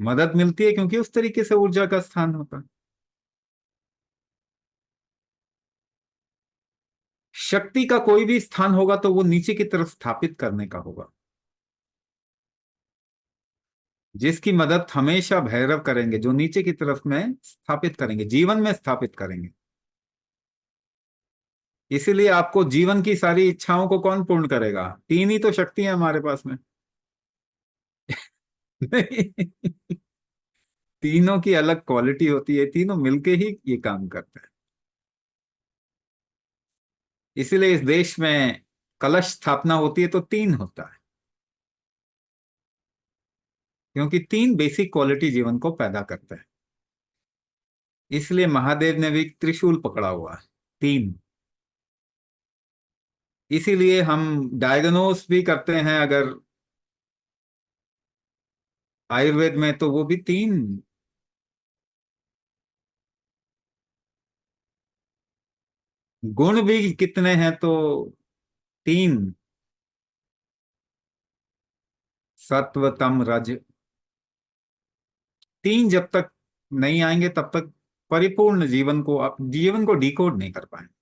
B: मदद मिलती है, क्योंकि उस तरीके से ऊर्जा का स्थान होता है। शक्ति का कोई भी स्थान होगा तो वो नीचे की तरफ स्थापित करने का होगा। जिसकी मदद हमेशा भैरव करेंगे, जो नीचे की तरफ में स्थापित करेंगे, जीवन में स्थापित करेंगे। इसीलिए आपको जीवन की सारी इच्छाओं को कौन पूर्ण करेगा? तीन ही तो शक्ति है हमारे पास में। नहीं, तीनों की अलग क्वालिटी होती है, तीनों मिलके ही ये काम करते हैं। इसीलिए इस देश में कलश स्थापना होती है तो 3 होता है, क्योंकि 3 बेसिक क्वालिटी जीवन को पैदा करते हैं। इसलिए महादेव ने भी त्रिशूल पकड़ा हुआ है, 3। इसीलिए हम डायग्नोस भी करते हैं अगर आयुर्वेद में, तो वो भी 3। गुण भी कितने हैं तो 3, सत्व तम रज। 3 जब तक नहीं आएंगे तब तक परिपूर्ण जीवन को, आप जीवन को डिकोड नहीं कर पाएंगे।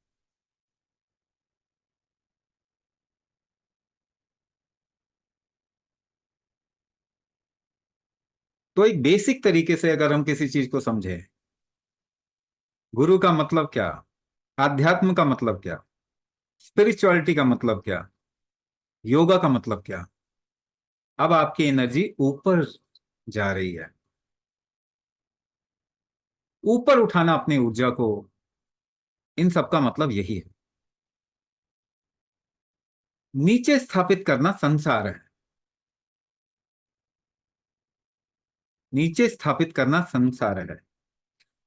B: तो एक बेसिक तरीके से अगर हम किसी चीज को समझे, गुरु का मतलब क्या, आध्यात्म का मतलब क्या, स्पिरिचुअलिटी का मतलब क्या, योगा का मतलब क्या, अब आपकी एनर्जी ऊपर जा रही है। ऊपर उठाना अपनी ऊर्जा को, इन सब का मतलब यही है। नीचे स्थापित करना संसार है, नीचे स्थापित करना संसार है।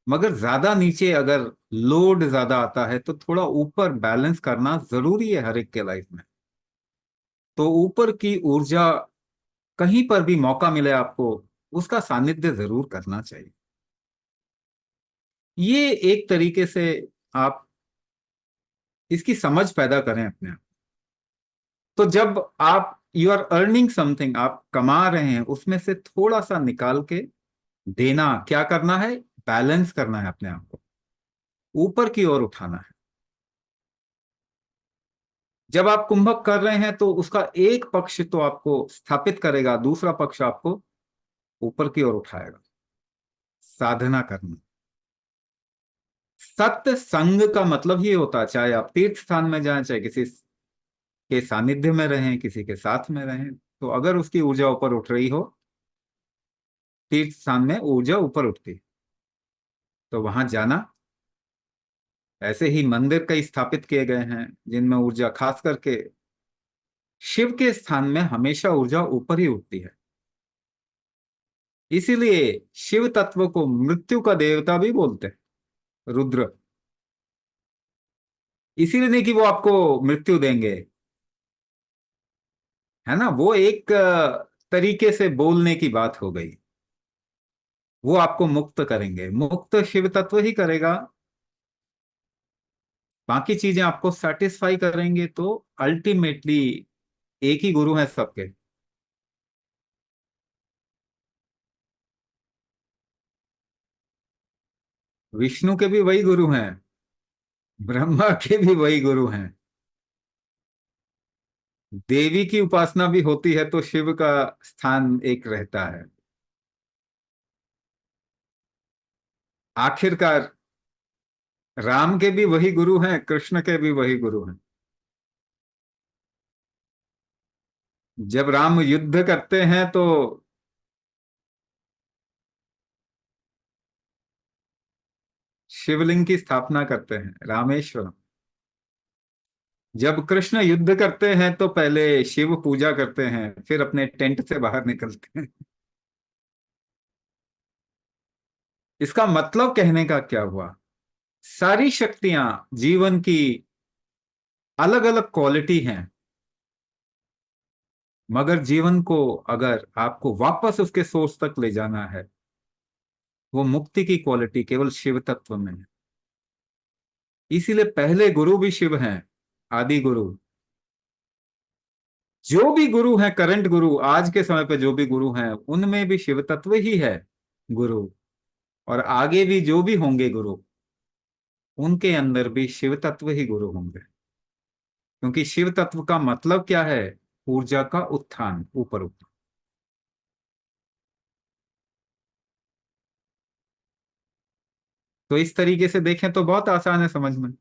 B: मगर ज्यादा नीचे अगर लोड ज्यादा आता है तो थोड़ा ऊपर बैलेंस करना जरूरी है हर एक के लाइफ में। तो ऊपर की ऊर्जा, कहीं पर भी मौका मिले आपको, उसका सानिध्य जरूर करना चाहिए। ये एक तरीके से आप इसकी समझ पैदा करें अपने आप। तो जब आप यू आर अर्निंग समथिंग, आप कमा रहे हैं, उसमें से थोड़ा सा निकाल के देना, क्या करना है, बैलेंस करना है अपने आप को, ऊपर की ओर उठाना है। जब आप कुंभक कर रहे हैं तो उसका एक पक्ष तो आपको स्थापित करेगा, दूसरा पक्ष आपको ऊपर की ओर उठाएगा। साधना करना, सत्य संग का मतलब ये होता है, चाहे आप तीर्थ स्थान में जाएं, चाहे किसी के सानिध्य में रहें, किसी के साथ में रहें, तो अगर उसकी ऊर्जा ऊपर उठ रही हो, तीर्थ स्थान में ऊर्जा ऊपर उठती है, तो वहां जाना। ऐसे ही मंदिर कई स्थापित किए गए हैं जिनमें ऊर्जा, खास करके शिव के स्थान में हमेशा ऊर्जा ऊपर ही उठती है। इसीलिए शिव तत्व को मृत्यु का देवता भी बोलते हैं, रुद्र। इसीलिए नहीं कि वो आपको मृत्यु देंगे, है ना, वो एक तरीके से बोलने की बात हो गई। वो आपको मुक्त करेंगे, मुक्त शिव तत्व ही करेगा। बाकी चीजें आपको सेटिस्फाई करेंगे तो अल्टीमेटली एक ही गुरु है सबके। विष्णु के भी वही गुरु हैं, ब्रह्मा के भी वही गुरु हैं। देवी की उपासना भी होती है तो शिव का स्थान एक रहता है। आखिरकार राम के भी वही गुरु हैं, कृष्ण के भी वही गुरु हैं। जब राम युद्ध करते हैं तो शिवलिंग की स्थापना करते हैं, रामेश्वरम। जब कृष्ण युद्ध करते हैं तो पहले शिव पूजा करते हैं, फिर अपने टेंट से बाहर निकलते हैं। इसका मतलब कहने का क्या हुआ, सारी शक्तियां जीवन की अलग अलग क्वालिटी हैं, मगर जीवन को अगर आपको वापस उसके सोर्स तक ले जाना है, वो मुक्ति की क्वालिटी केवल शिव तत्व में है। इसीलिए पहले गुरु भी शिव हैं, आदि गुरु। जो भी गुरु हैं, करंट गुरु, आज के समय पे जो भी गुरु हैं, उनमें भी शिव तत्व ही है गुरु। और आगे भी जो भी होंगे गुरु, उनके अंदर भी शिव तत्व ही गुरु होंगे। क्योंकि शिव तत्व का मतलब क्या है, ऊर्जा का उत्थान, ऊपर उठना। तो इस तरीके से देखें तो बहुत आसान है समझ में।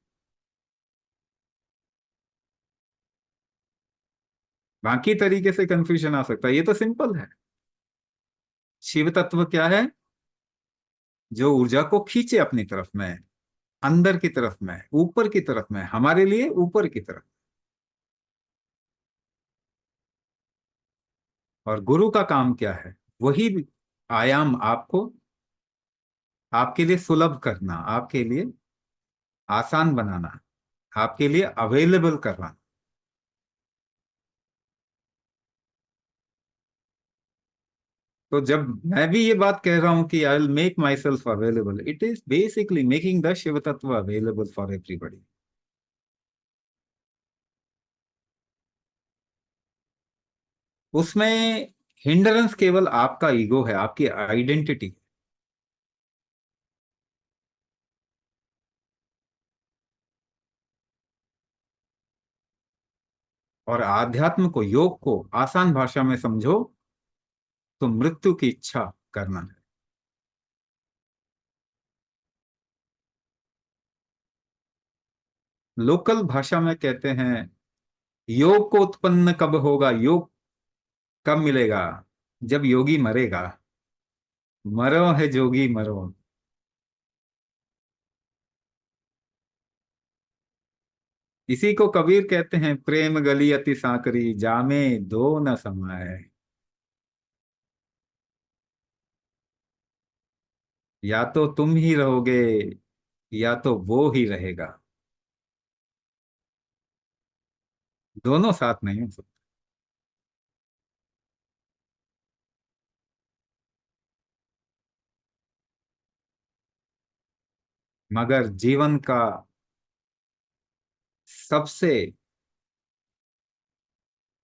B: बाकी तरीके से कंफ्यूजन आ सकता है, ये तो सिंपल है। शिव तत्व क्या है, जो ऊर्जा को खींचे अपनी तरफ में, अंदर की तरफ में है, ऊपर की तरफ में है, हमारे लिए ऊपर की तरफ। और गुरु का काम क्या है? वही आयाम आपको, आपके लिए सुलभ करना, आपके लिए आसान बनाना, आपके लिए अवेलेबल करना। तो जब मैं भी ये बात कह रहा हूं कि I will make myself available, it is basically making the Shiva tattva available for everybody. उसमें हिंड्रेंस केवल आपका ईगो है, आपकी आइडेंटिटी। और आध्यात्म को, योग को आसान भाषा में समझो तो मृत्यु की इच्छा करना है। लोकल भाषा में कहते हैं, योग को उत्पन्न कब होगा, योग कब मिलेगा? जब योगी मरेगा। मरो है जोगी मरो। इसी को कबीर कहते हैं, प्रेम गली अति सांकरी, जामे दो न समाये। या तो तुम ही रहोगे, या तो वो ही रहेगा, दोनों साथ नहीं हो सकते। मगर जीवन का सबसे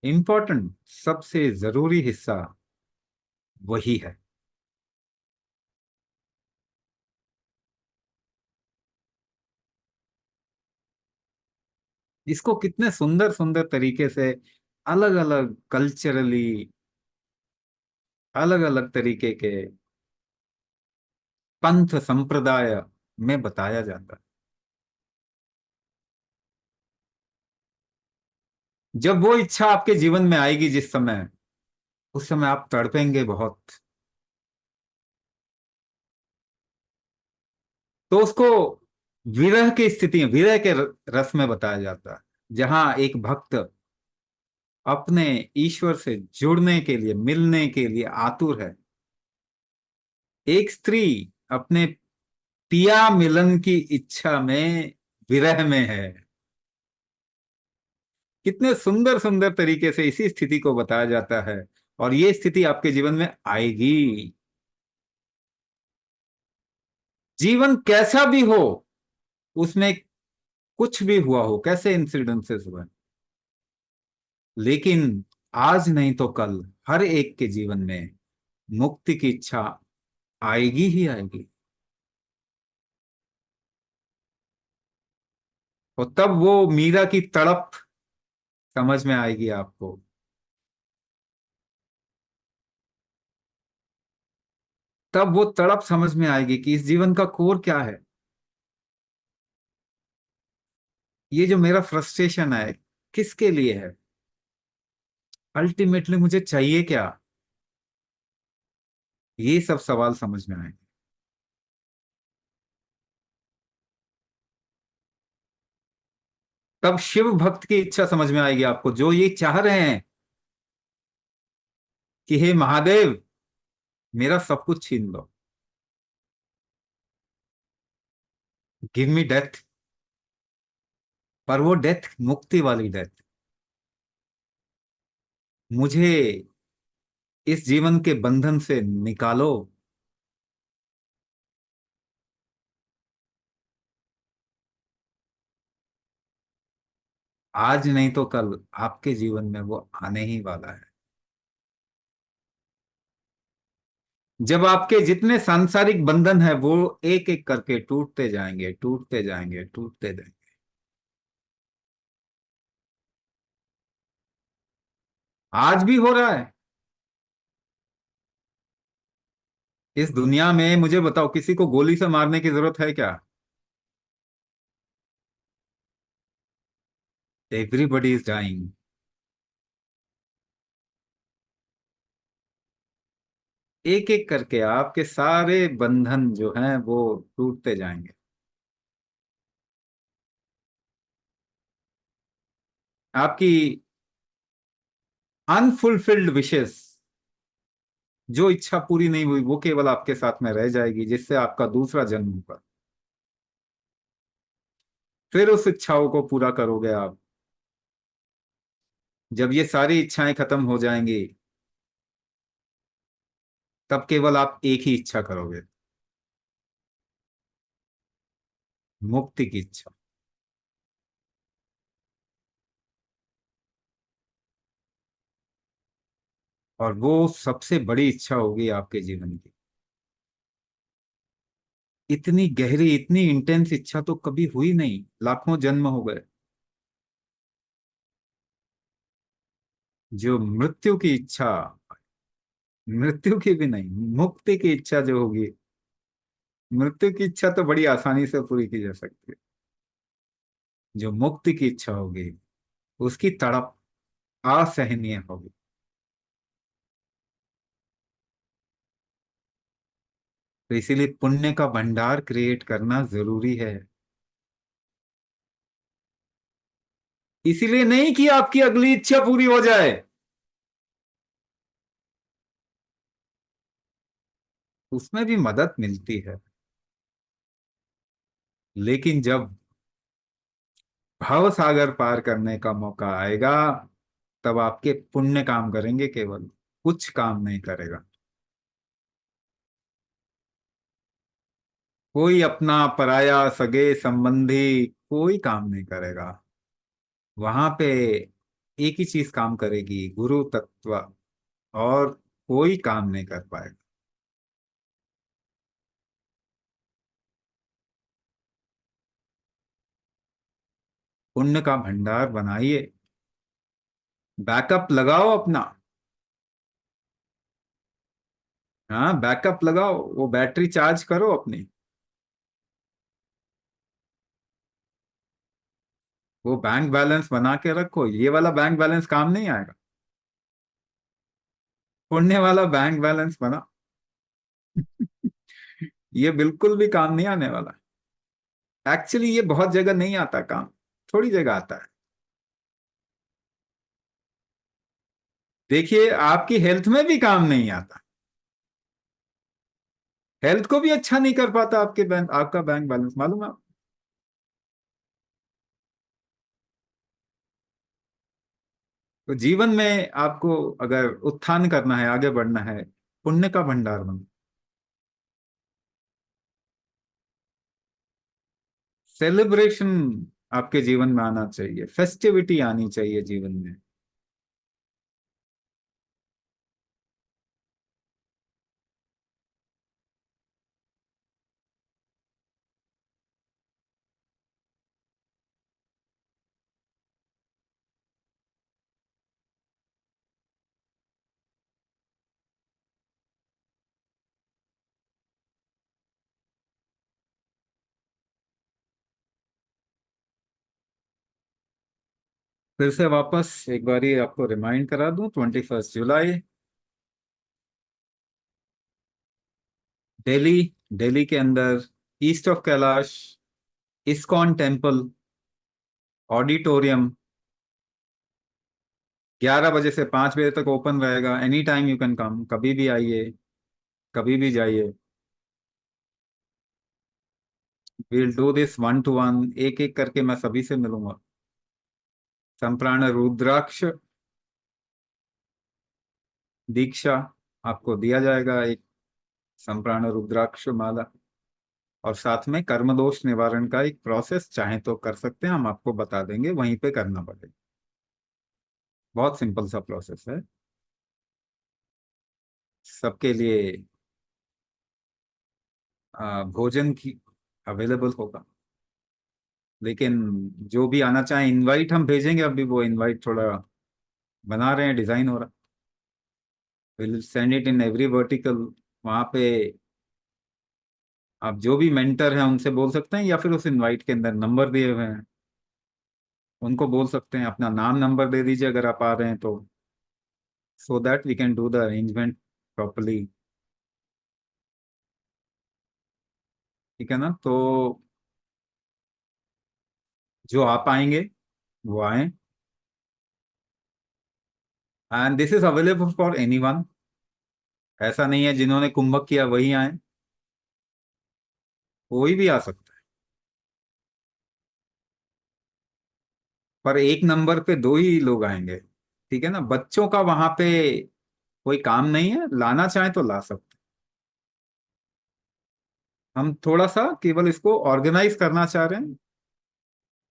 B: इंपॉर्टेंट, सबसे जरूरी हिस्सा वही है। इसको कितने सुंदर सुंदर तरीके से, अलग अलग कल्चरली, अलग अलग तरीके के पंथ संप्रदाय में बताया जाता है। जब वो इच्छा आपके जीवन में आएगी, जिस समय, उस समय आप तड़पेंगे बहुत। तो उसको विरह की स्थिति, विरह के रस में बताया जाता है, जहां एक भक्त अपने ईश्वर से जुड़ने के लिए, मिलने के लिए आतुर है। एक स्त्री अपने पिया मिलन की इच्छा में, विरह में है। कितने सुंदर सुंदर तरीके से इसी स्थिति को बताया जाता है। और ये स्थिति आपके जीवन में आएगी। जीवन कैसा भी हो, उसमें कुछ भी हुआ हो, कैसे इंसिडेंसेस हुए, लेकिन आज नहीं तो कल हर एक के जीवन में मुक्ति की इच्छा आएगी ही आएगी। और तब वो मीरा की तड़प समझ में आएगी आपको। तब वो तड़प समझ में आएगी कि इस जीवन का कोर क्या है। ये जो मेरा फ्रस्ट्रेशन है, किसके लिए है? अल्टीमेटली मुझे चाहिए क्या? ये सब सवाल समझ में आएंगे। तब शिव भक्त की इच्छा समझ में आएगी आपको, जो ये चाह रहे हैं कि हे महादेव, मेरा सब कुछ छीन लो, गिव मी डेथ। पर वो डेथ मुक्ति वाली डेथ। मुझे इस जीवन के बंधन से निकालो। आज नहीं तो कल आपके जीवन में वो आने ही वाला है। जब आपके जितने सांसारिक बंधन है वो एक एक करके टूटते जाएंगे, टूटते जाएंगे, टूटते जाएंगे। आज भी हो रहा है। इस दुनिया में मुझे बताओ, किसी को गोली से मारने की जरूरत है क्या? Everybody is dying. एक एक करके आपके सारे बंधन जो हैं वो टूटते जाएंगे। आपकी अनफुलफिल्ड विशेस, जो इच्छा पूरी नहीं हुई वो केवल आपके साथ में रह जाएगी, जिससे आपका दूसरा जन्म होगा। फिर उस इच्छाओं को पूरा करोगे आप। जब ये सारी इच्छाएं खत्म हो जाएंगी, तब केवल आप एक ही इच्छा करोगे, मुक्ति की इच्छा। और वो सबसे बड़ी इच्छा होगी आपके जीवन की। इतनी गहरी, इतनी इंटेंस इच्छा तो कभी हुई नहीं, लाखों जन्म हो गए। जो मृत्यु की इच्छा, मृत्यु की भी नहीं, मुक्ति की इच्छा जो होगी, मृत्यु की इच्छा तो बड़ी आसानी से पूरी की जा सकती है। जो मुक्ति की इच्छा होगी, उसकी तड़प असहनीय होगी। तो इसीलिए पुण्य का भंडार क्रिएट करना जरूरी है। इसीलिए नहीं कि आपकी अगली इच्छा पूरी हो जाए, उसमें भी मदद मिलती है। लेकिन जब भव सागर पार करने का मौका आएगा, तब आपके पुण्य काम करेंगे, केवल कुछ काम नहीं करेगा। कोई अपना पराया सगे संबंधी कोई काम नहीं करेगा। वहां पे एक ही चीज काम करेगी, गुरु तत्व, और कोई काम नहीं कर पाएगा। पुण्य का भंडार बनाइए, बैकअप लगाओ अपना। हाँ, बैकअप लगाओ, वो बैटरी चार्ज करो अपनी। वो बैंक बैलेंस बना के रखो, ये वाला बैंक बैलेंस काम नहीं आएगा। पुण्य वाला बैंक बैलेंस बना। ये बिल्कुल भी काम नहीं आने वाला। एक्चुअली ये बहुत जगह नहीं आता काम, थोड़ी जगह आता है। देखिए, आपकी हेल्थ में भी काम नहीं आता। हेल्थ को भी अच्छा नहीं कर पाता आपके बैंक, आपका बैंक बैलेंस, मालूम है? तो जीवन में आपको अगर उत्थान करना है, आगे बढ़ना है, पुण्य का भंडार बनो। सेलिब्रेशन आपके जीवन में आना चाहिए, फेस्टिविटी आनी चाहिए जीवन में। फिर से वापस एक बारी आपको रिमाइंड करा दूं, 21 जुलाई, दिल्ली। दिल्ली के अंदर east of Kailash ISKCON temple auditorium, 11 बजे से 5 बजे तक ओपन रहेगा। Any time you can come, कभी भी आइए, कभी भी जाइए। Will do this one two one, एक एक करके मैं सभी से मिलूंगा। संप्राण रुद्राक्ष दीक्षा आपको दिया जाएगा, एक संप्राण रुद्राक्ष माला। और साथ में कर्म दोष निवारण का एक प्रोसेस चाहे तो कर सकते हैं, हम आपको बता देंगे, वहीं पे करना पड़ेगा। बहुत सिंपल सा प्रोसेस है। सबके लिए भोजन की अवेलेबल होगा। लेकिन जो भी आना चाहे, इनवाइट हम भेजेंगे, अभी वो इनवाइट थोड़ा बना रहे हैं, डिजाइन हो रहा। Will send it in every vertical. वहां पे आप जो भी मेंटर हैं उनसे बोल सकते हैं, या फिर उस इनवाइट के अंदर नंबर दिए हुए हैं, उनको बोल सकते हैं, अपना नाम नंबर दे दीजिए अगर आप आ रहे हैं तो, so that we can do the arrangement properly. ठीक है ना? तो जो आप आएंगे वो आए, and this is available for anyone. ऐसा नहीं है जिन्होंने कुंभक किया वही आए, कोई भी आ सकता है। पर एक नंबर पे दो ही लोग आएंगे, ठीक है ना। बच्चों का वहां पे कोई काम नहीं है, लाना चाहे तो ला सकते हैं। हम थोड़ा सा केवल इसको ऑर्गेनाइज करना चाह रहे हैं।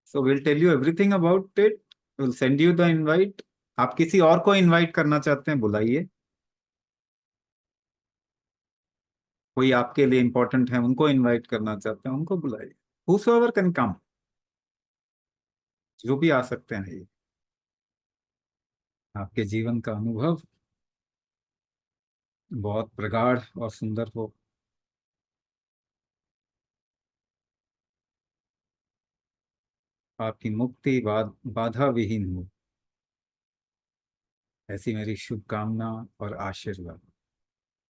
B: So will tell you everything about it, will send you the invite. आप किसी और को इनवाइट करना चाहते हैं, बुलाइए। कोई आपके लिए इंपॉर्टेंट है, उनको इनवाइट करना चाहते हैं, उनको बुलाइए। whosoever कैन कम, जो भी आ सकते हैं। ये आपके जीवन का अनुभव बहुत प्रगाढ़ और सुंदर हो। आपकी मुक्ति बाधा विहीन हो, ऐसी मेरी शुभकामना और आशीर्वाद।